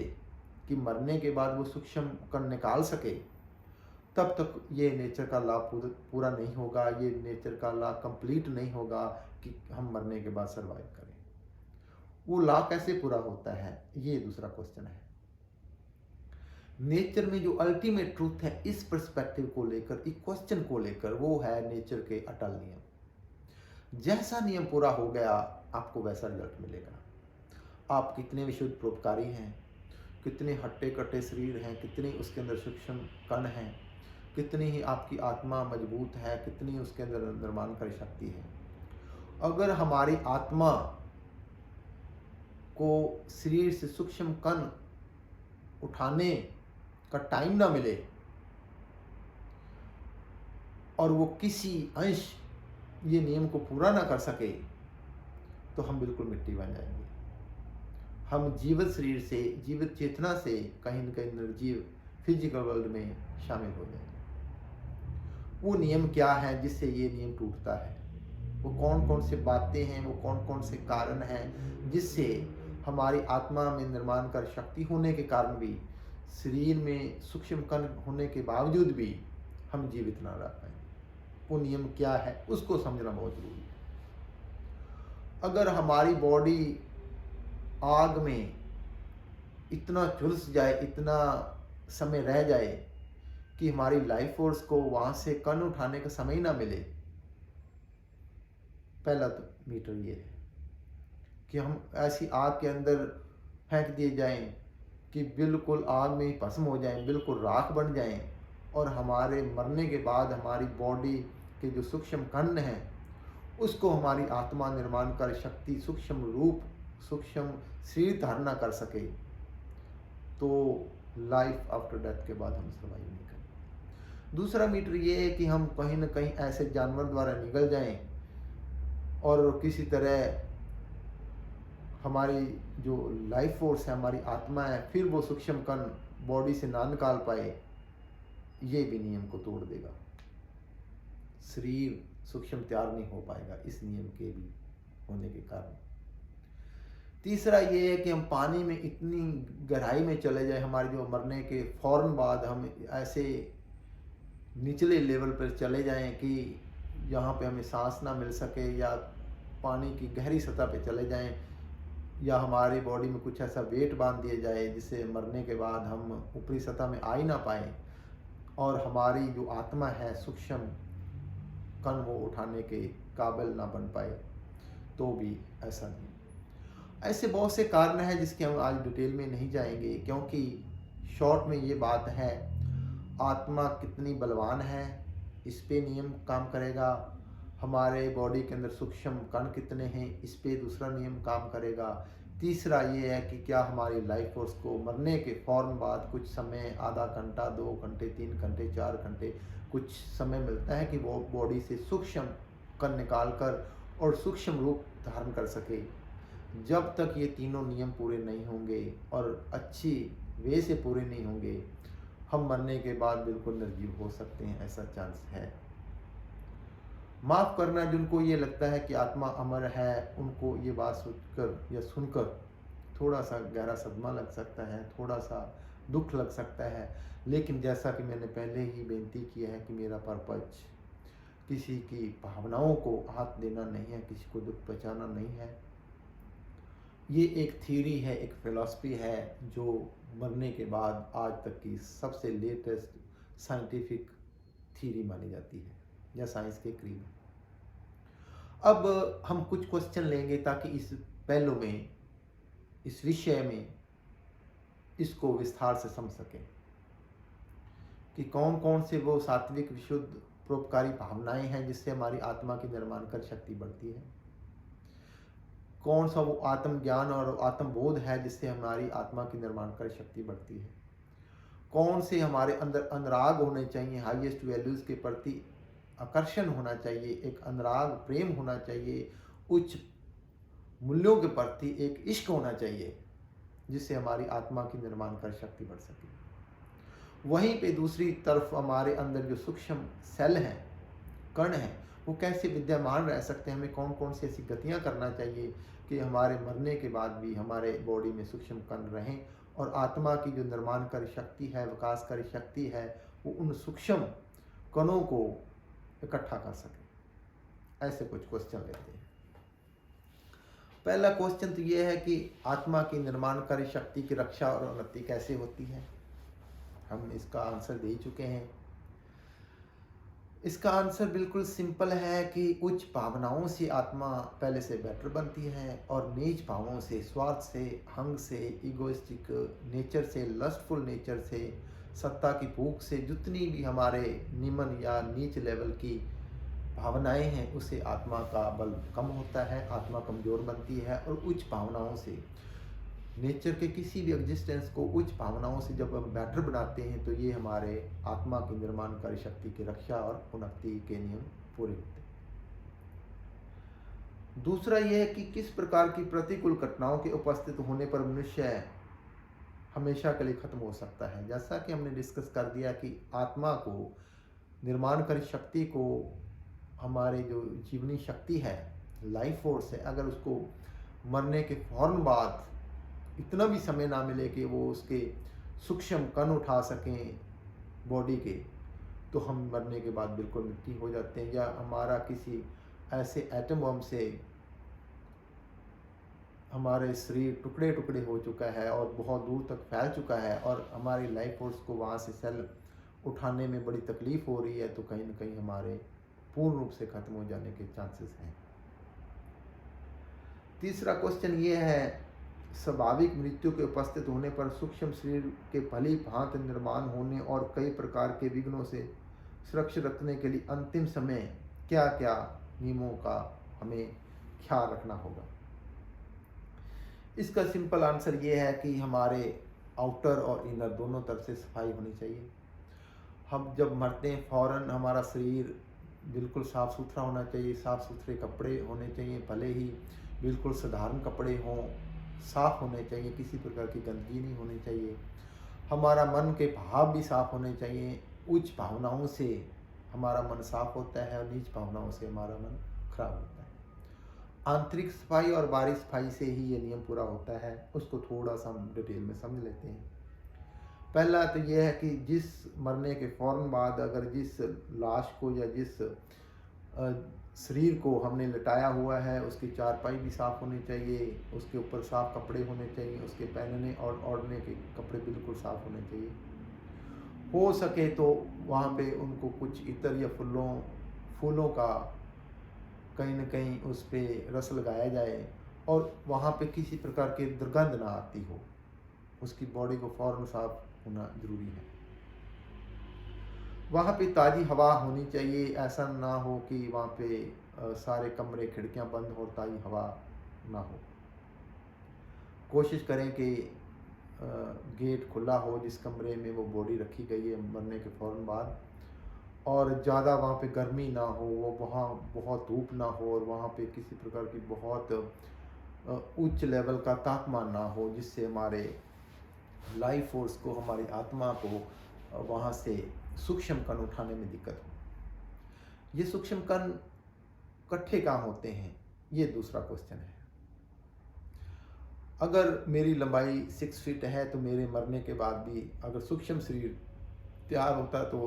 कि मरने के बाद वो सूक्ष्म कण निकाल सके, तब तक ये नेचर का लॉ पूरा नहीं होगा, ये नेचर का लॉ कंप्लीट नहीं होगा कि हम मरने के बाद सरवाइव करें। वो लॉ कैसे पूरा होता है, ये दूसरा क्वेश्चन है। नेचर में जो अल्टीमेट ट्रूथ है, इस पर्सपेक्टिव को लेकर, इस क्वेश्चन को लेकर, वो है नेचर के अटल नियम। जैसा नियम पूरा हो गया, आपको वैसा रिजल्ट मिलेगा। आप कितने विशुद्ध परोपकारी हैं, कितने हट्टे कट्टे शरीर हैं, कितनी उसके अंदर सूक्ष्म कण हैं, कितनी ही आपकी आत्मा मजबूत है, कितनी उसके अंदर निर्माणकारी शक्ति है। अगर हमारी आत्मा को शरीर से सूक्ष्म कण उठाने का टाइम ना मिले, और वो किसी अंश ये नियम को पूरा ना कर सके, तो हम बिल्कुल मिट्टी बन जाएंगे। हम जीवित शरीर से, जीवित चेतना से कहीं न कहीं निर्जीव फिजिकल वर्ल्ड में शामिल हो जाएंगे। वो नियम क्या है जिससे ये नियम टूटता है? वो कौन कौन से बातें हैं, वो कौन कौन से कारण हैं जिससे हमारी आत्मा में निर्माणकारी शक्ति होने के कारण भी, शरीर में सूक्ष्म कण होने के बावजूद भी हम जीवित ना रह पाए? वो नियम क्या है, उसको समझना बहुत जरूरी है। अगर हमारी बॉडी आग में इतना झुलस जाए, इतना समय रह जाए कि हमारी लाइफ फोर्स को वहां से कण उठाने का समय ही ना मिले, पहला तो मीटर ये है कि हम ऐसी आग के अंदर फेंक दिए जाएं कि बिल्कुल आग में भस्म हो जाएं, बिल्कुल राख बन जाएं, और हमारे मरने के बाद हमारी बॉडी के जो सूक्ष्म कण हैं उसको हमारी आत्मा निर्माणकारी शक्ति, सूक्ष्म रूप, सूक्ष्म शरीर धारणा कर सके, तो लाइफ आफ्टर डेथ के बाद हम सर्वाइव नहीं करेंगे। दूसरा मीटर ये है कि हम कहीं ना कहीं ऐसे जानवर द्वारा निगल जाएं और किसी तरह हमारी जो लाइफ फोर्स है, हमारी आत्मा है, फिर वो सूक्ष्म कण बॉडी से ना निकाल पाए, ये भी नियम को तोड़ देगा। शरीर सूक्ष्म तैयार नहीं हो पाएगा इस नियम के भी होने के कारण। तीसरा ये है कि हम पानी में इतनी गहराई में चले जाए, हमारे जो मरने के फौरन बाद हम ऐसे निचले लेवल पर चले जाएं कि यहाँ पे हमें सांस ना मिल सके, या पानी की गहरी सतह पे चले जाएं, या हमारी बॉडी में कुछ ऐसा वेट बांध दिया जाए जिससे मरने के बाद हम ऊपरी सतह में आ ही ना पाए, और हमारी जो आत्मा है सूक्ष्म कण वो उठाने के काबिल ना बन पाए, तो भी ऐसा नहीं। ऐसे बहुत से कारण हैं जिसके हम आज डिटेल में नहीं जाएंगे, क्योंकि शॉर्ट में ये बात है, आत्मा कितनी बलवान है इस पे नियम काम करेगा, हमारे बॉडी के अंदर सूक्ष्म कण कितने हैं इस पे दूसरा नियम काम करेगा। तीसरा ये है कि क्या हमारी लाइफ फोर्स को मरने के फौरन बाद कुछ समय, आधा घंटा, 2 घंटे, 3 घंटे, 4 घंटे कुछ समय मिलता है कि वो बॉडी से सूक्ष्म कण निकाल कर और सूक्ष्म रूप धारण कर सके। जब तक ये तीनों नियम पूरे नहीं होंगे और अच्छी वे से पूरे नहीं होंगे, हम मरने के बाद बिल्कुल निर्जीव हो सकते हैं, ऐसा चांस है। माफ़ करना, जिनको ये लगता है कि आत्मा अमर है, उनको ये बात सोचकर या सुनकर थोड़ा सा गहरा सदमा लग सकता है, थोड़ा सा दुख लग सकता है, लेकिन जैसा कि मैंने पहले ही बेनती किया है कि मेरा पर्पज किसी की भावनाओं को हाथ देना नहीं है, किसी को दुख पहुँचाना नहीं है। ये एक थ्योरी है, एक फिलॉसफी है जो मरने के बाद आज तक की सबसे लेटेस्ट साइंटिफिक थ्योरी मानी जाती है या साइंस के करीब है। अब हम कुछ क्वेश्चन लेंगे ताकि इस पहलू में, इस विषय में इसको विस्तार से समझ सकें कि कौन कौन से वो सात्विक विशुद्ध परोपकारी भावनाएं हैं जिससे हमारी आत्मा की निर्माण कर शक्ति बढ़ती है, कौन सा वो आत्मज्ञान और आत्मबोध है जिससे हमारी आत्मा की निर्माण कर शक्ति बढ़ती है, कौन से हमारे अंदर अनुराग होने चाहिए, हाईएस्ट वैल्यूज़ के प्रति आकर्षण होना चाहिए, एक अनुराग प्रेम होना चाहिए, उच्च मूल्यों के प्रति एक इश्क होना चाहिए जिससे हमारी आत्मा की निर्माण कर शक्ति बढ़ सके। वहीं पे दूसरी तरफ हमारे अंदर जो सूक्ष्म सेल हैं, कण हैं, वो कैसे विद्यमान रह सकते हैं, हमें कौन कौन सी ऐसी गतियाँ करना चाहिए कि हमारे मरने के बाद भी हमारे बॉडी में सूक्ष्म कण रहें और आत्मा की जो निर्माणकारी शक्ति है, विकासकारी शक्ति है, वो उन सूक्ष्म कणों को इकट्ठा कर सके। ऐसे कुछ क्वेश्चन लेते हैं। पहला क्वेश्चन तो ये है कि आत्मा की निर्माणकारी शक्ति की रक्षा और उन्नति कैसे होती है। हम इसका आंसर दे चुके हैं। इसका आंसर बिल्कुल सिंपल है कि उच्च भावनाओं से आत्मा पहले से बेटर बनती है और नीच भावों से, स्वार्थ से, हंग से, इगोइस्टिक नेचर से, लस्टफुल नेचर से, सत्ता की भूख से, जितनी भी हमारे निम्न या नीच लेवल की भावनाएं हैं, उससे आत्मा का बल कम होता है, आत्मा कमज़ोर बनती है। और उच्च भावनाओं से, नेचर के किसी भी एग्जिस्टेंस को उच्च भावनाओं से जब हम बेटर बनाते हैं तो ये हमारे आत्मा की निर्माणकारी शक्ति की रक्षा और उन्नति के नियम पूरे होते हैं। दूसरा ये है कि किस प्रकार की प्रतिकूल घटनाओं के उपस्थित होने पर मनुष्य हमेशा के लिए खत्म हो सकता है। जैसा कि हमने डिस्कस कर दिया कि आत्मा को, निर्माणकारी शक्ति को, हमारे जो जीवनी शक्ति है, लाइफ फोर्स है, अगर उसको मरने के फौरन बाद इतना भी समय ना मिले कि वो उसके सूक्ष्म कण उठा सकें बॉडी के, तो हम मरने के बाद बिल्कुल मिट्टी हो जाते हैं। या हमारा किसी ऐसे एटम बम से हमारे शरीर टुकड़े टुकड़े हो चुका है और बहुत दूर तक फैल चुका है और हमारी लाइफ फोर्स को वहाँ से सेल उठाने में बड़ी तकलीफ़ हो रही है, तो कहीं ना कहीं हमारे पूर्ण रूप से ख़त्म हो जाने के चांसेस हैं। तीसरा क्वेश्चन ये है, स्वाभाविक मृत्यु के उपस्थित होने पर सूक्ष्म शरीर के भली भांति निर्माण होने और कई प्रकार के विघ्नों से सुरक्षित रखने के लिए अंतिम समय क्या क्या नियमों का हमें ख्याल रखना होगा। इसका सिंपल आंसर ये है कि हमारे आउटर और इनर दोनों तरफ से सफाई होनी चाहिए। हम जब मरते हैं फौरन हमारा शरीर बिल्कुल साफ़ सुथरा होना चाहिए, साफ़ सुथरे कपड़े होने चाहिए, भले ही बिल्कुल साधारण कपड़े हों, साफ़ होने चाहिए, किसी प्रकार की गंदगी नहीं होनी चाहिए। हमारा मन के भाव भी साफ़ होने चाहिए। उच्च भावनाओं से हमारा मन साफ़ होता है और नीच भावनाओं से हमारा मन खराब होता है। आंतरिक सफाई और बाहरी सफाई से ही ये नियम पूरा होता है। उसको थोड़ा सा हम डिटेल में समझ लेते हैं। पहला तो यह है कि जिस मरने के फ़ौरन बाद अगर जिस लाश को या जिस शरीर को हमने लटाया हुआ है उसकी चारपाई भी साफ़ होनी चाहिए, उसके ऊपर साफ़ कपड़े होने चाहिए, उसके पहनने और ओढ़ने के कपड़े बिल्कुल साफ़ होने चाहिए। हो सके तो वहाँ पे उनको कुछ इत्र या फूलों का कहीं न कहीं उस पे रस लगाया जाए और वहाँ पे किसी प्रकार की दुर्गंध ना आती हो। उसकी बॉडी को फ़ौरन साफ़ होना ज़रूरी है। वहाँ पे ताज़ी हवा होनी चाहिए, ऐसा ना हो कि वहाँ पे सारे कमरे खिड़कियाँ बंद हो और ताज़ी हवा ना हो। कोशिश करें कि गेट खुला हो जिस कमरे में वो बॉडी रखी गई है मरने के फ़ौरन बाद, और ज़्यादा वहाँ पे गर्मी ना हो, वो वहाँ बहुत धूप ना हो और वहाँ पे किसी प्रकार की बहुत उच्च लेवल का तापमान ना हो जिससे हमारे लाइफ फोर्स को, हमारी आत्मा को वहाँ से सूक्ष्म कण उठाने में दिक्कत हो। ये सूक्ष्म कण इकट्ठे कहाँ होते हैं, ये दूसरा क्वेश्चन है। अगर मेरी लंबाई 6 फीट है तो मेरे मरने के बाद भी अगर सूक्ष्म शरीर तैयार होता है तो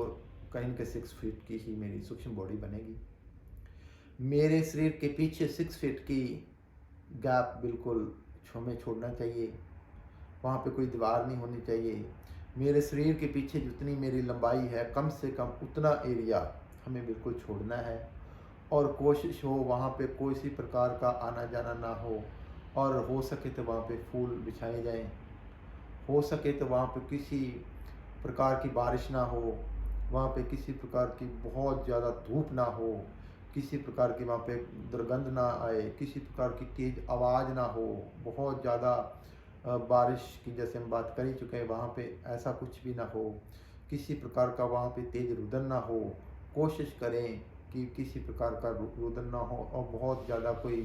कहीं के 6 फीट की ही मेरी सूक्ष्म बॉडी बनेगी। मेरे शरीर के पीछे 6 फीट की गैप बिल्कुल हमें छोड़ना चाहिए, वहाँ पे कोई दीवार नहीं होनी चाहिए। मेरे शरीर के पीछे जितनी मेरी लंबाई है कम से कम उतना एरिया हमें बिल्कुल छोड़ना है और कोशिश हो वहाँ पे कोई सी प्रकार का आना जाना ना हो और हो सके तो वहाँ पे फूल बिछाए जाएं, हो सके तो वहाँ पे किसी प्रकार की बारिश ना हो, वहाँ पे किसी प्रकार की बहुत ज़्यादा धूप ना हो, किसी प्रकार की वहाँ पे दुर्गंध ना आए, किसी प्रकार की तेज़ आवाज़ ना हो, बहुत ज़्यादा बारिश की जैसे हम बात कर ही चुके हैं वहाँ पे ऐसा कुछ भी ना हो, किसी प्रकार का वहाँ पे तेज़ रुदन ना हो। कोशिश करें कि किसी प्रकार का रुदन ना हो और बहुत ज़्यादा कोई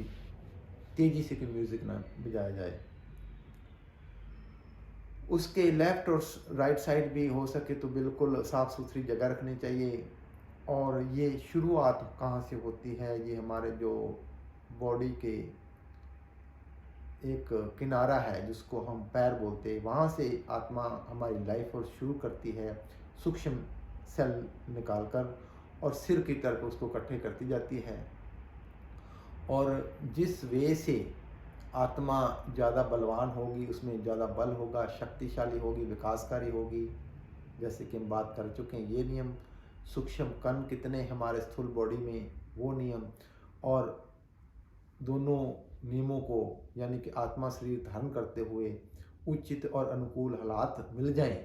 तेज़ी से कोई म्यूज़िक ना बजाया जाए। उसके लेफ़्ट और राइट साइड भी हो सके तो बिल्कुल साफ़ सुथरी जगह रखनी चाहिए। और ये शुरुआत कहाँ से होती है, ये हमारे जो बॉडी के एक किनारा है जिसको हम पैर बोलते हैं, वहाँ से आत्मा हमारी लाइफ और शुरू करती है सूक्ष्म सेल निकाल कर और सिर की तरफ उसको इकट्ठे करती जाती है। और जिस वे से आत्मा ज़्यादा बलवान होगी, उसमें ज़्यादा बल होगा, शक्तिशाली होगी, विकासकारी होगी, जैसे कि हम बात कर चुके हैं ये नियम, सूक्ष्म कण कितने हमारे स्थूल बॉडी में वो नियम, और दोनों नियमों को यानी कि आत्मा शरीर धारण करते हुए उचित और अनुकूल हालात मिल जाएं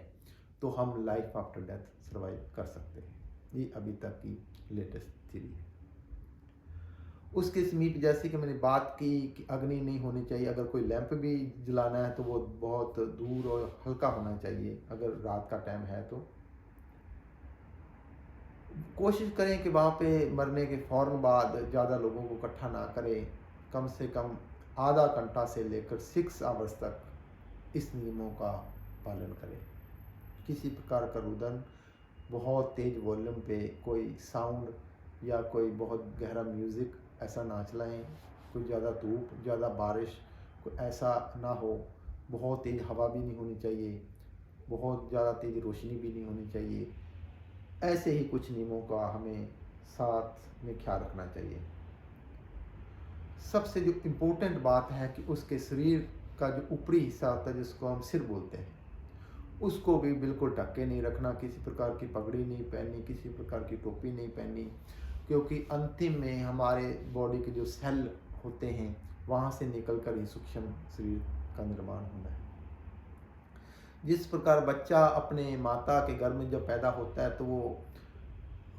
तो हम लाइफ आफ्टर डेथ सर्वाइव कर सकते हैं। ये अभी तक की लेटेस्ट थ्योरी है। उसके समीप जैसे कि मैंने बात की कि अग्नि नहीं होनी चाहिए, अगर कोई लैंप भी जलाना है तो वो बहुत दूर और हल्का होना चाहिए अगर रात का टाइम है तो। कोशिश करें कि वहाँ पे मरने के फ़ौरन बाद ज़्यादा लोगों को इकट्ठा ना करें, कम से कम आधा घंटा से लेकर 6 आवर्स तक इस नियमों का पालन करें। किसी प्रकार का रुदन, बहुत तेज़ वॉल्यूम पे कोई साउंड या कोई बहुत गहरा म्यूज़िक ऐसा ना चलाएं, कोई ज़्यादा धूप, ज़्यादा बारिश कोई ऐसा ना हो, बहुत तेज़ हवा भी नहीं होनी चाहिए, बहुत ज़्यादा तेज़ रोशनी भी नहीं होनी चाहिए। ऐसे ही कुछ नियमों का हमें साथ में ख्याल रखना चाहिए। सबसे जो इम्पोर्टेंट बात है कि उसके शरीर का जो ऊपरी हिस्सा होता है जिसको हम सिर बोलते हैं, उसको भी बिल्कुल ढक के नहीं रखना, किसी प्रकार की पगड़ी नहीं पहननी, किसी प्रकार की टोपी नहीं पहननी, क्योंकि अंतिम में हमारे बॉडी के जो सेल होते हैं वहाँ से निकल कर ही सूक्ष्म शरीर का निर्माण होना है। जिस प्रकार बच्चा अपने माता के गर्भ में जब पैदा होता है तो वो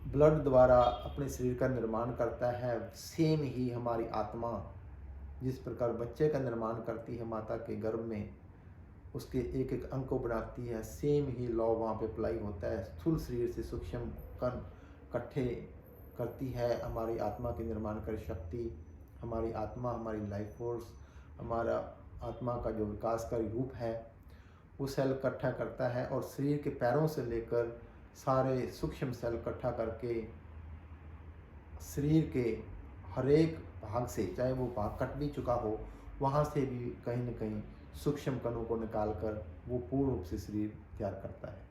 ब्लड द्वारा अपने शरीर का निर्माण करता है, सेम ही हमारी आत्मा जिस प्रकार बच्चे का निर्माण करती है माता के गर्भ में, उसके एक एक अंग को बनाती है, सेम ही लॉ वहाँ पे अप्लाई होता है। स्थूल शरीर से सूक्ष्म कण इकट्ठे करती है हमारी आत्मा के निर्माण कर शक्ति, हमारी आत्मा, हमारी लाइफ फोर्स, हमारा आत्मा का जो विकासकारी रूप है वो सेल इकट्ठा करता है और शरीर के पैरों से लेकर सारे सूक्ष्म सेल इकट्ठा करके शरीर के हर एक भाग से, चाहे वो भाग कट भी चुका हो, वहाँ से भी कहीं न कहीं सूक्ष्म कणों को निकालकर वो पूर्ण रूप से शरीर तैयार करता है।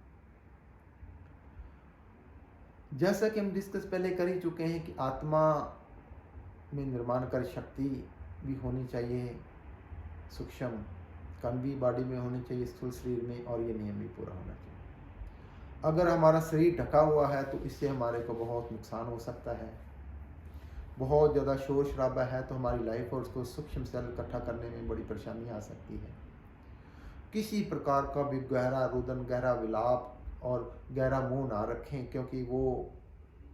जैसा कि हम डिस्कस पहले कर ही चुके हैं कि आत्मा में निर्माणकारी शक्ति भी होनी चाहिए, सूक्ष्म कण भी बॉडी में होनी चाहिए, स्थूल शरीर में, और ये नियम भी पूरा होना चाहिए। अगर हमारा शरीर ढका हुआ है तो इससे हमारे को बहुत नुकसान हो सकता है। बहुत ज़्यादा शोर शराबा है तो हमारी लाइफ और उसको सूक्ष्म सेल इकट्ठा करने में बड़ी परेशानी आ सकती है। किसी प्रकार का भी गहरा रुदन, गहरा विलाप और गहरा मुंह ना रखें, क्योंकि वो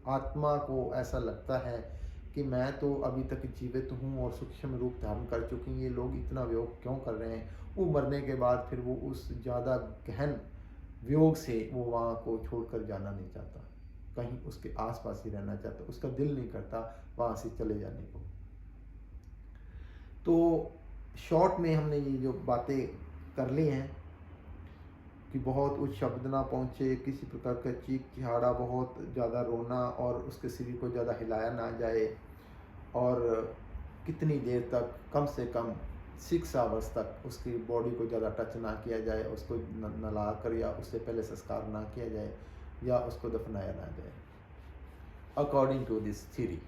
आत्मा को ऐसा लगता है कि मैं तो अभी तक जीवित हूँ और सूक्ष्म रूप धारण कर चुकी हूँ, ये लोग इतना वियोग क्यों कर रहे हैं। वो मरने के बाद फिर वो उस ज़्यादा गहन वियोग से वो वहाँ को छोड़कर जाना नहीं चाहता, कहीं उसके आसपास ही रहना चाहता, उसका दिल नहीं करता वहाँ से चले जाने को। तो शॉर्ट में हमने ये जो बातें कर ली हैं कि बहुत उच्च शब्द ना पहुँचे, किसी प्रकार का चीख चिहाड़ा, बहुत ज़्यादा रोना और उसके शरीर को ज़्यादा हिलाया ना जाए, और कितनी देर तक, कम से कम 6 आवर्स तक उसकी बॉडी को ज़्यादा टच ना किया जाए, उसको नला कर या उससे पहले संस्कार ना किया जाए या उसको दफनाया ना जाए, अकॉर्डिंग टू दिस थ्योरी।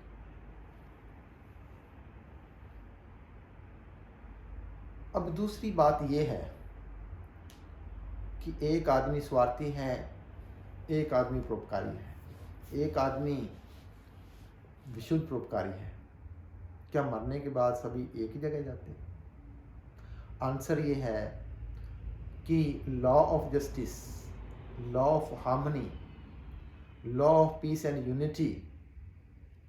अब दूसरी बात यह है कि एक आदमी स्वार्थी है, एक आदमी परोपकारी है, एक आदमी विशुद्ध परोपकारी है। क्या मरने के बाद सभी एक ही जगह जाते हैं? आंसर ये है कि law of justice, law of harmony, law of peace and unity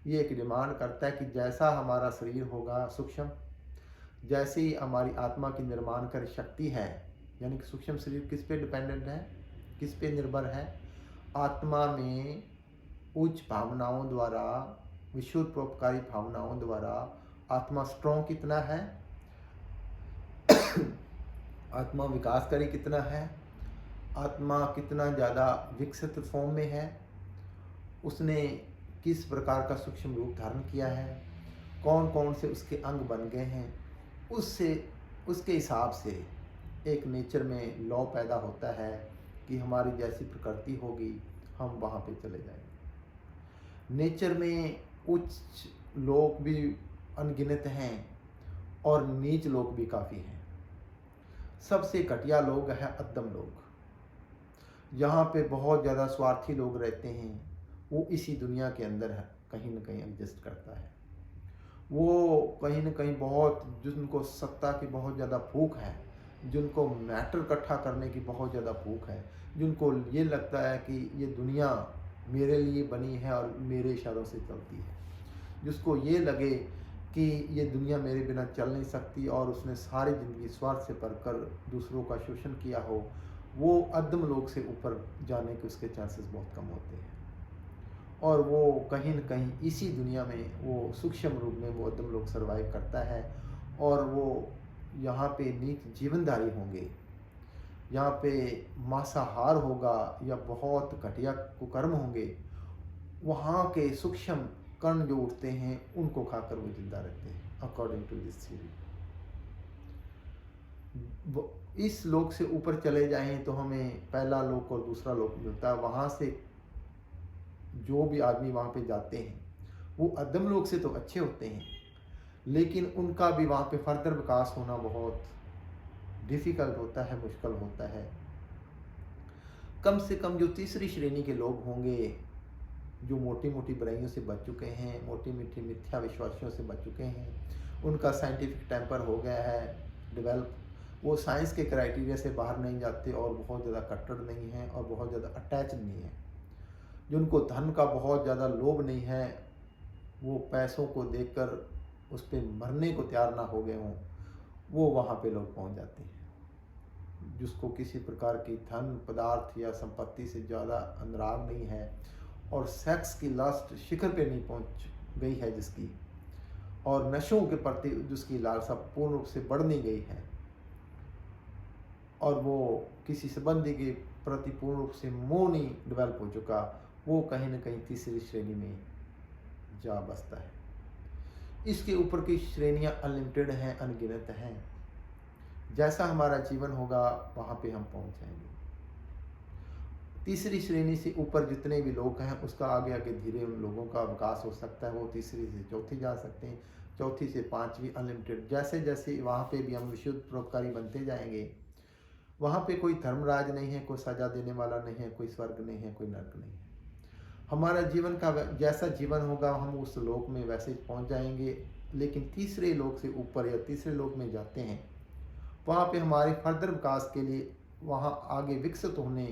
ये एक डिमांड करता है कि जैसा हमारा शरीर होगा सूक्ष्म, जैसे ही हमारी आत्मा की निर्माणकारी शक्ति है, यानी कि सूक्ष्म शरीर किस पे डिपेंडेंट है, किस पे निर्भर है? आत्मा में उच्च भावनाओं द्वारा, विशुद्ध परोपकारी भावनाओं द्वारा आत्मा स्ट्रॉन्ग कितना है, आत्मा विकासकारी कितना है, आत्मा कितना ज़्यादा विकसित फॉर्म में है, उसने किस प्रकार का सूक्ष्म रूप धारण किया है, कौन कौन से उसके अंग बन गए हैं, उससे उसके हिसाब से एक नेचर में लॉ पैदा होता है कि हमारी जैसी प्रकृति होगी हम वहाँ पे चले जाएंगे। नेचर में उच्च लोग भी अनगिनत हैं और नीच लोग भी काफ़ी हैं। सबसे घटिया लोग हैं अधम लोग। यहाँ पे बहुत ज़्यादा स्वार्थी लोग रहते हैं, वो इसी दुनिया के अंदर है, कहीं ना कहीं एग्जिस्ट करता है। वो कहीं ना कहीं बहुत, जिनको सत्ता की बहुत ज़्यादा भूख है, जिनको मैटर इकट्ठा करने की बहुत ज़्यादा भूख है, जिनको ये लगता है कि ये दुनिया मेरे लिए बनी है और मेरे इशारों से चलती है, जिसको ये लगे कि ये दुनिया मेरे बिना चल नहीं सकती और उसने सारी ज़िंदगी स्वार्थ से भरकर दूसरों का शोषण किया हो, वो अधम लोग से ऊपर जाने के उसके चांसेस बहुत कम होते हैं। और वो कहीं न कहीं इसी दुनिया में, वो सूक्ष्म रूप में वो अधम लोग सर्वाइव करता है, और वो यहाँ पे नीच जीवनधारी होंगे, यहाँ पे मांसाहार होगा या बहुत घटिया कुकर्म होंगे, वहाँ के सूक्ष्म कण जो उठते हैं उनको खाकर वो जिंदा रहते हैं, अकॉर्डिंग टू दिस थ्योरी। इस लोक से ऊपर चले जाएं तो हमें पहला लोक और दूसरा लोक मिलता है। वहाँ से जो भी आदमी वहाँ पे जाते हैं वो अधम लोक से तो अच्छे होते हैं, लेकिन उनका भी वहाँ पे फर्दर विकास होना बहुत डिफ़िकल्ट होता है, मुश्किल होता है। कम से कम जो तीसरी श्रेणी के लोग होंगे, जो मोटी मोटी बुराइयों से बच चुके हैं, मोटी मीठी मिथ्या विश्वासियों से बच चुके हैं, उनका साइंटिफिक टेम्पर हो गया है डेवलप, वो साइंस के क्राइटेरिया से बाहर नहीं जाते और बहुत ज़्यादा कट्टर नहीं है और बहुत ज़्यादा अटैच नहीं है, जिनको धन का बहुत ज़्यादा लोभ नहीं है, वो पैसों को देखकर उस पर मरने को तैयार ना हो गए हों, वो वहाँ पे लोग पहुँच जाते हैं। जिसको किसी प्रकार की धन, पदार्थ या संपत्ति से ज़्यादा अनुराग नहीं है और सेक्स की लास्ट शिखर पे नहीं पहुँच गई है जिसकी, और नशों के प्रति जिसकी लालसा पूर्ण रूप से बढ़ नहीं गई है, और वो किसी संबंधी के प्रति पूर्ण रूप से मोह नहीं डेवलप हो चुका, वो कहीं ना कहीं तीसरी श्रेणी में जा बसता है। इसके ऊपर की श्रेणियाँ अनलिमिटेड हैं, अनगिनत हैं। जैसा हमारा जीवन होगा वहाँ पे हम पहुँच जाएंगे। तीसरी श्रेणी से ऊपर जितने भी लोग हैं उसका आगे आगे धीरे उन लोगों का विकास हो सकता है, वो तीसरी से चौथी जा सकते हैं, चौथी से पाँचवीं अनलिमिटेड। जैसे जैसे वहाँ पे भी हम विशुद्ध परोपकारी बनते जाएंगे, वहाँ पे कोई धर्मराज नहीं है, कोई सजा देने वाला नहीं है, कोई स्वर्ग नहीं है, कोई नर्क नहीं है। हमारा जीवन का जैसा जीवन होगा हम उस लोक में वैसे पहुँच जाएंगे। लेकिन तीसरे लोक से ऊपर या तीसरे लोक में जाते हैं, वहाँ पे हमारे फर्दर विकास के लिए, वहाँ आगे विकसित होने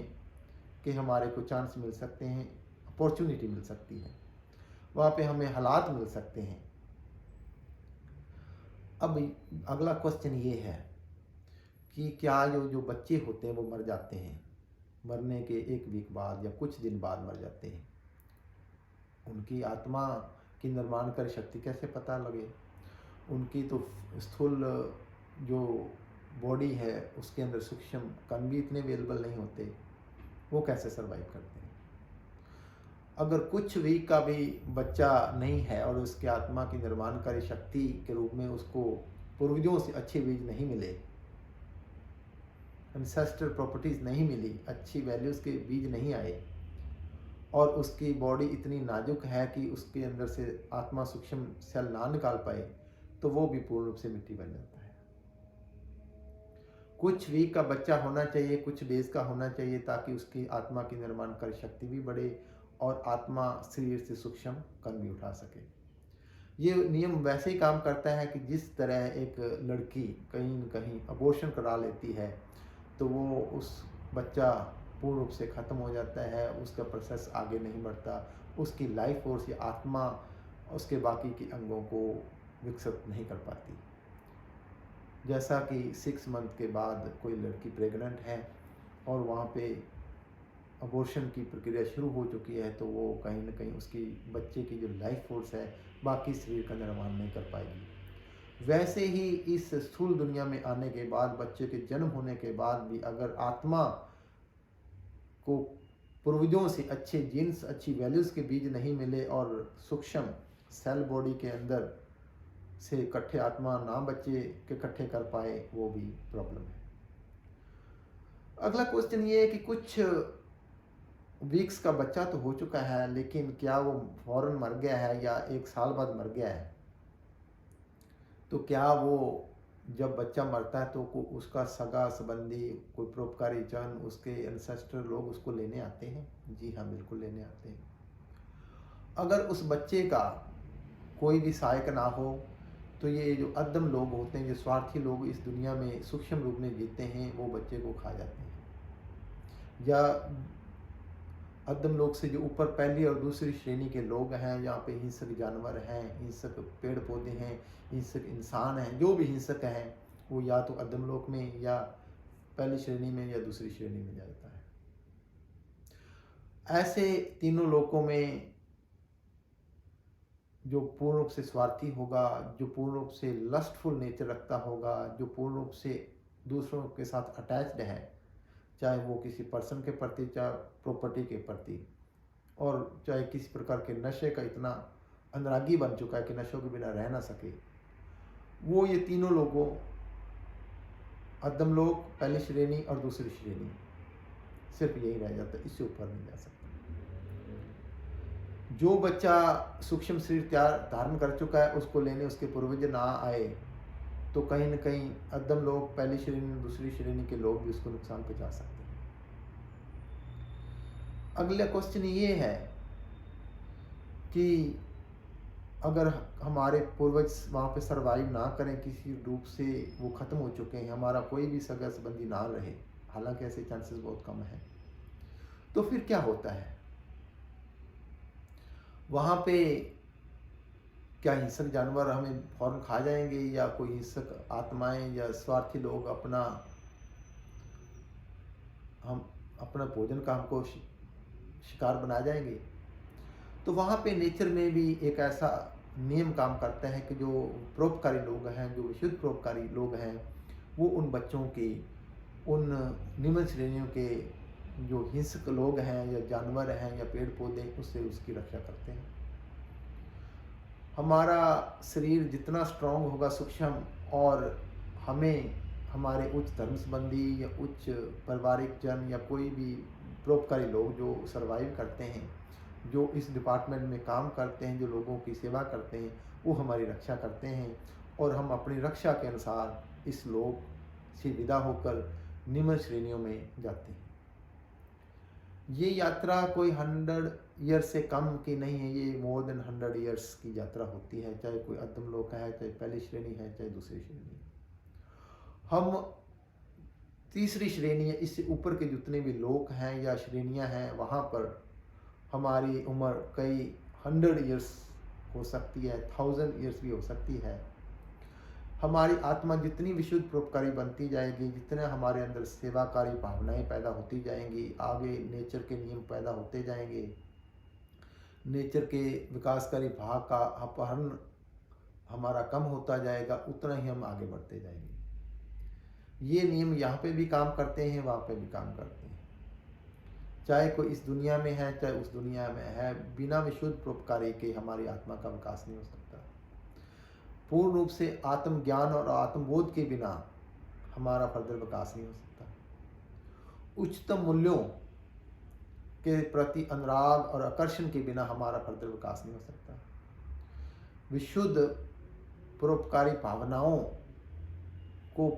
के हमारे को चांस मिल सकते हैं, अपॉर्चुनिटी मिल सकती है, वहाँ पे हमें हालात मिल सकते हैं। अब अगला क्वेश्चन ये है कि क्या जो बच्चे होते हैं वो मर जाते हैं, मरने के एक वीक बाद या कुछ दिन बाद मर जाते हैं, उनकी आत्मा की निर्माण कर शक्ति कैसे पता लगे? उनकी तो स्थूल जो बॉडी है उसके अंदर सूक्ष्म कण भी इतने अवेलेबल नहीं होते, वो कैसे सरवाइव करते हैं? अगर कुछ वीक का भी बच्चा नहीं है और उसके आत्मा की निर्माणकारी शक्ति के रूप में उसको पूर्वजों से अच्छे बीज नहीं मिले, एंसेस्टर प्रॉपर्टीज नहीं मिली, अच्छी वैल्यूज़ के बीज नहीं आए, और उसकी बॉडी इतनी नाजुक है कि उसके अंदर से आत्मा सूक्ष्म सेल ना निकाल पाए, तो वो भी पूर्ण रूप से मिट्टी बन जाता है। कुछ वीक का बच्चा होना चाहिए, कुछ डेज का होना चाहिए, ताकि उसकी आत्मा की निर्माणकारी शक्ति भी बढ़े और आत्मा शरीर से सूक्ष्म कण भी उठा सके। ये नियम वैसे ही काम करता है कि जिस तरह एक लड़की कहीं न कहीं अबॉर्शन करा लेती है तो वो उस बच्चा पूर्ण रूप से ख़त्म हो जाता है, उसका प्रोसेस आगे नहीं बढ़ता, उसकी लाइफ फोर्स या आत्मा उसके बाकी के अंगों को विकसित नहीं कर पाती। जैसा कि 6 मंथ के बाद कोई लड़की प्रेग्नेंट है और वहाँ पे अबॉर्शन की प्रक्रिया शुरू हो चुकी है, तो वो कहीं ना कहीं उसकी बच्चे की जो लाइफ फोर्स है बाकी शरीर का निर्माण नहीं कर पाएगी। वैसे ही इस स्थूल दुनिया में आने के बाद, बच्चे के जन्म होने के बाद भी अगर आत्मा को पूर्वजों से अच्छे जीन्स, अच्छी वैल्यूज़ के बीज नहीं मिले और सूक्ष्म सेल बॉडी के अंदर से इकट्ठे आत्मा ना बच्चे के इकट्ठे कर पाए, वो भी प्रॉब्लम है। अगला क्वेश्चन ये है कि कुछ वीक्स का बच्चा तो हो चुका है, लेकिन क्या वो फौरन मर गया है या 1 साल बाद मर गया है? तो क्या वो जब बच्चा मरता है तो उसका सगा संबंधी, कोई परोपकारी जन, उसके एंसेस्टर लोग उसको लेने आते हैं? जी हाँ, बिल्कुल लेने आते हैं। अगर उस बच्चे का कोई भी सहायक ना हो तो ये जो अदम लोग होते हैं, जो स्वार्थी लोग इस दुनिया में सूक्ष्म रूप में जीते हैं, वो बच्चे को खा जाते हैं। या अदम लोग से जो ऊपर पहली और दूसरी श्रेणी के लोग हैं, यहाँ पे हिंसक जानवर हैं, हिंसक पेड़ पौधे हैं, हिंसक इंसान हैं, जो भी हिंसक हैं, वो या तो अदम लोक में या पहली श्रेणी में या दूसरी श्रेणी में जाता है। ऐसे तीनों लोकों में जो पूर्ण रूप से स्वार्थी होगा, जो पूर्ण रूप से लस्टफुल नेचर रखता होगा, जो पूर्ण रूप से दूसरों के साथ अटैच्ड है, चाहे वो किसी पर्सन के प्रति, चाहे प्रॉपर्टी के प्रति, और चाहे किसी प्रकार के नशे का इतना अनुरागी बन चुका है कि नशों के बिना रह ना सके, वो ये तीनों लोगों, अदम लोग, पहली श्रेणी और दूसरी श्रेणी, सिर्फ यही रह जाता है, इससे ऊपर नहीं जा सकता। जो बच्चा सूक्ष्म शरीर धारण कर चुका है, उसको लेने उसके पूर्वज ना आए तो कहीं न कहीं अदम लोग, पहली श्रेणी, दूसरी श्रेणी के लोग भी उसको नुकसान पहुंचा सकते हैं। अगला क्वेश्चन ये है कि अगर हमारे पूर्वज वहाँ पे सरवाइव ना करें, किसी रूप से वो ख़त्म हो चुके हैं, हमारा कोई भी सगा संबंधी ना रहे, हालांकि ऐसे चांसेस बहुत कम हैं, तो फिर क्या होता है? वहाँ पे क्या हिंसक जानवर हमें फौरन खा जाएंगे, या कोई हिंसक आत्माएं या स्वार्थी लोग अपना भोजन का हमको शिकार बना जाएंगे? तो वहाँ पे नेचर में भी एक ऐसा नियम काम करता है कि जो परोपकारी लोग हैं, जो विशुद्ध परोपकारी लोग हैं, वो उन बच्चों की, उन निम्न श्रेणियों के जो हिंसक लोग हैं या जानवर हैं या पेड़ पौधे, उससे उसकी रक्षा करते हैं। हमारा शरीर जितना स्ट्रांग होगा, सूक्ष्म, और हमें हमारे उच्च धर्म संबंधी या उच्च पारिवारिक जन या कोई भी परोपकारी लोग जो सर्वाइव करते हैं, जो इस डिपार्टमेंट में काम करते हैं, जो लोगों की सेवा करते हैं, वो हमारी रक्षा करते हैं और हम अपनी रक्षा के अनुसार इस लोक से विदा होकर निम्न श्रेणियों में जाते हैं। ये यात्रा कोई 100 ईयर्स से कम की नहीं है, ये मोर देन 100 ईयर्स की यात्रा होती है, चाहे कोई अधम लोक है, चाहे पहली श्रेणी है, चाहे दूसरी श्रेणी है। हम तीसरी श्रेणी है, इससे ऊपर के जितने भी लोक हैं या श्रेणियां हैं, वहाँ पर हमारी उम्र कई 100 ईयर्स हो सकती है, 1000 ईयर्स भी हो सकती है। हमारी आत्मा जितनी विशुद्ध परोपकारी बनती जाएगी, जितने हमारे अंदर सेवाकारी भावनाएं पैदा होती जाएंगी, आगे नेचर के नियम पैदा होते जाएंगे, नेचर के विकासकारी भाग का अपहरण हमारा कम होता जाएगा, उतना ही हम आगे बढ़ते जाएंगे। ये नियम यहाँ पे भी काम करते हैं, वहाँ पे भी काम करते हैं। चाहे कोई इस दुनिया में है, चाहे उस दुनिया में है, बिना विशुद्ध परोपकारी के हमारी आत्मा का विकास नहीं हो सकता। पूर्ण रूप से आत्मज्ञान और आत्मबोध के बिना हमारा फर्दर विकास नहीं हो सकता। उच्चतम मूल्यों के प्रति अनुराग और आकर्षण के बिना हमारा फर्दर विकास नहीं हो सकता। विशुद्ध परोपकारी भावनाओं को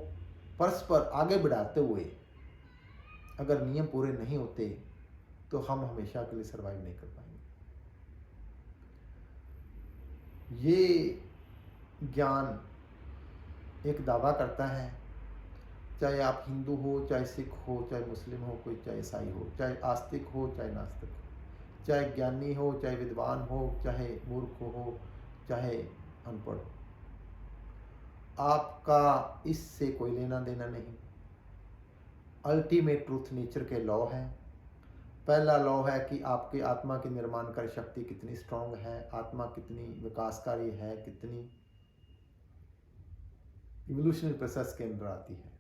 परस्पर आगे बढ़ाते हुए अगर नियम पूरे नहीं होते तो हम हमेशा के लिए सर्वाइव नहीं कर पाएंगे। ये ज्ञान एक दावा करता है, चाहे आप हिंदू हो, चाहे सिख हो, चाहे मुस्लिम हो, कोई चाहे ईसाई हो, चाहे आस्तिक हो, चाहे नास्तिक हो, चाहे ज्ञानी हो, चाहे विद्वान हो, चाहे मूर्ख हो, चाहे अनपढ़ हो, आपका इससे कोई लेना देना नहीं। अल्टीमेट ट्रूथ नेचर के लॉ है। पहला लॉ है कि आपकी आत्मा की निर्माणकारी शक्ति कितनी स्ट्रांग है, आत्मा कितनी विकासकारी है, कितनी इवोल्यूशनरी प्रोसेस के अंदर आती है।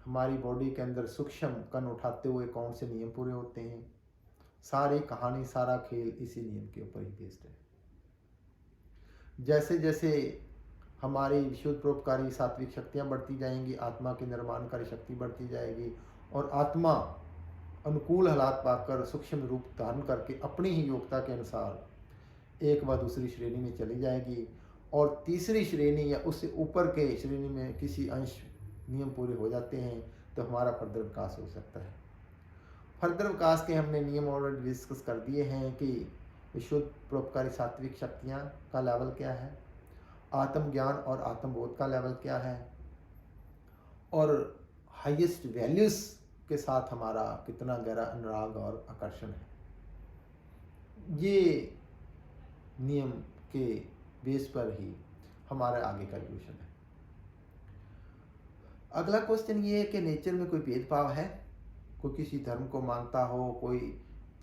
हमारी बॉडी के अंदर सूक्ष्म कण उठाते हुए कौन से नियम पूरे होते हैं, सारी कहानी, सारा खेल इसी नियम के ऊपर ही बेस्ड है। जैसे जैसे हमारी विशुद्ध परोपकारी सात्विक शक्तियाँ बढ़ती जाएंगी, आत्मा की निर्माणकारी शक्ति बढ़ती जाएगी और आत्मा अनुकूल हालात पाकर सूक्ष्म रूप धारण करके अपनी ही योग्यता के अनुसार एक व दूसरी श्रेणी में चली जाएगी और तीसरी श्रेणी या उससे ऊपर के श्रेणी में किसी अंश नियम पूरे हो जाते हैं तो हमारा फर्दर विकास हो सकता है। फर्दर विकास के हमने नियम ऑलरेडी डिस्कस कर दिए हैं कि विशुद्ध परोपकारी सात्विक शक्तियाँ का लेवल क्या है, आत्मज्ञान और आत्मबोध का लेवल क्या है और हाईएस्ट वैल्यूज के साथ हमारा कितना गहरा अनुराग और आकर्षण है। ये नियम के बेस पर ही हमारा आगे का इवोल्यूशन है। अगला क्वेश्चन ये है कि नेचर में कोई भेदभाव है? कोई किसी धर्म को मानता हो, कोई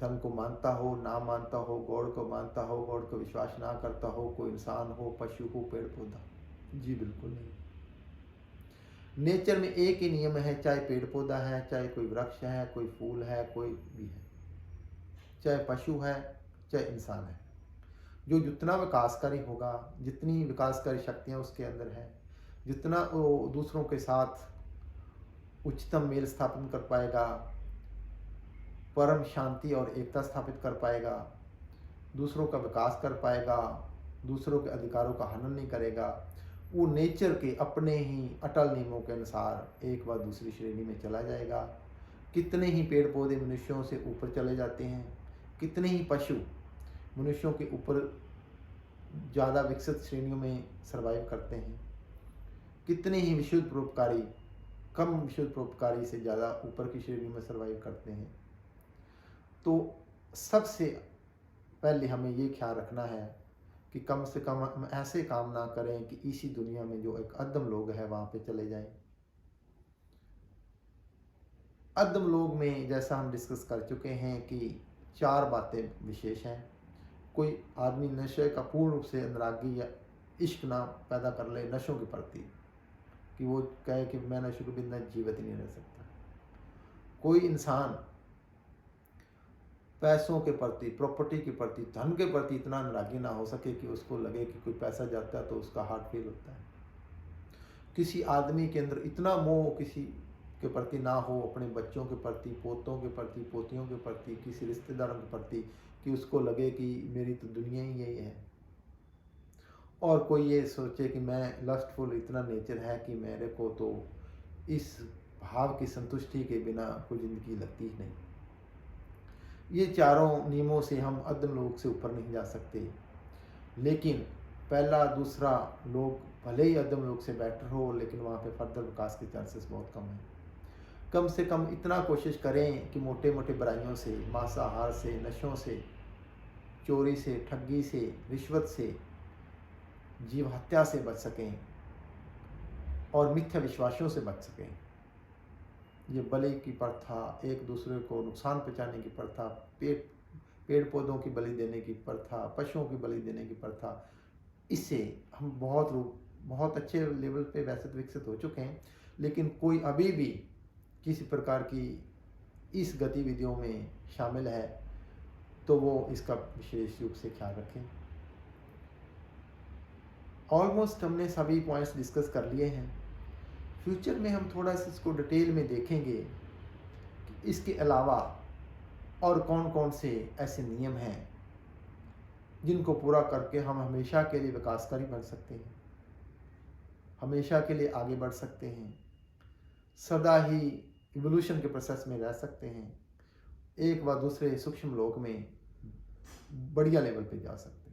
धर्म को मानता हो, ना मानता हो, गॉड को मानता हो, गॉड को विश्वास ना करता हो, कोई इंसान हो, पशु हो, पेड़ पौधा? जी बिल्कुल नहीं। नेचर में एक ही नियम है, चाहे पेड़ पौधा है, चाहे कोई वृक्ष है, कोई फूल है, कोई भी है, चाहे पशु है, चाहे इंसान है। जो जितना विकासकारी होगा, जितनी विकासकारी शक्तियाँ उसके अंदर है, जितना वो दूसरों के साथ उच्चतम मेल स्थापित कर पाएगा, परम शांति और एकता स्थापित कर पाएगा, दूसरों का विकास कर पाएगा, दूसरों के अधिकारों का हनन नहीं करेगा, वो नेचर के अपने ही अटल नियमों के अनुसार एक व दूसरी श्रेणी में चला जाएगा। कितने ही पेड़ पौधे मनुष्यों से ऊपर चले जाते हैं, कितने ही पशु मनुष्यों के ऊपर ज़्यादा विकसित श्रेणियों में सर्वाइव करते हैं, कितने ही विशुद्ध परोपकारी कम विशुद्ध परोपकारी से ज़्यादा ऊपर की श्रेणी में सर्वाइव करते हैं। तो सबसे पहले हमें ये ख्याल रखना है कि कम से कम हम ऐसे काम ना करें कि इसी दुनिया में जो एक अधम लोग हैं वहाँ पे चले जाएं। अधम लोग में जैसा हम डिस्कस कर चुके हैं कि 4 बातें विशेष हैं। कोई आदमी नशे का पूर्ण रूप से अनुरागी या इश्क ना पैदा कर ले नशों के प्रति, कि वो कहे कि मैं नशे के बिना जीवित ही नहीं रह सकता। कोई इंसान पैसों के प्रति, प्रॉपर्टी के प्रति, धन के प्रति इतना अनुरागी ना हो सके कि उसको लगे कि कोई पैसा जाता है तो उसका हार्ट फेल होता है। किसी आदमी के अंदर इतना मोह किसी के प्रति ना हो, अपने बच्चों के प्रति, पोतों के प्रति, पोतियों के प्रति, किसी रिश्तेदारों के प्रति, कि उसको लगे कि मेरी तो दुनिया ही यही है। और कोई ये सोचे कि मैं लस्टफुल इतना नेचर है कि मेरे को तो इस भाव की संतुष्टि के बिना कोई ज़िंदगी लगती ही नहीं। ये चारों नियमों से हम अदम लोग से ऊपर नहीं जा सकते, लेकिन पहला दूसरा लोग भले ही अदम लोग से बेटर हो, लेकिन वहाँ पे फर्दर विकास के चांसेस बहुत कम हैं। कम से कम इतना कोशिश करें कि मोटे मोटे बुराइयों से, मांसाहार से, नशों से, चोरी से, ठगी से, रिश्वत से, जीव हत्या से बच सकें और मिथ्या विश्वासों से बच सकें। ये बलि की प्रथा, एक दूसरे को नुकसान पहुँचाने की प्रथा, पेड़ पौधों की बलि देने की प्रथा, पशुओं की बलि देने की प्रथा, इससे हम बहुत अच्छे लेवल पे वैसे तो विकसित हो चुके हैं, लेकिन कोई अभी भी किसी प्रकार की इस गतिविधियों में शामिल है तो वो इसका विशेष रूप से ख्याल रखें। ऑलमोस्ट हमने सभी पॉइंट्स डिस्कस कर लिए हैं। फ्यूचर में हम थोड़ा सा इसको डिटेल में देखेंगे कि इसके अलावा और कौन कौन से ऐसे नियम हैं जिनको पूरा करके हम हमेशा के लिए विकासकारी बन सकते हैं, हमेशा के लिए आगे बढ़ सकते हैं, सदा ही इवोल्यूशन के प्रोसेस में रह सकते हैं, एक व दूसरे सूक्ष्म लोक में बढ़िया लेवल पे जा सकते हैं।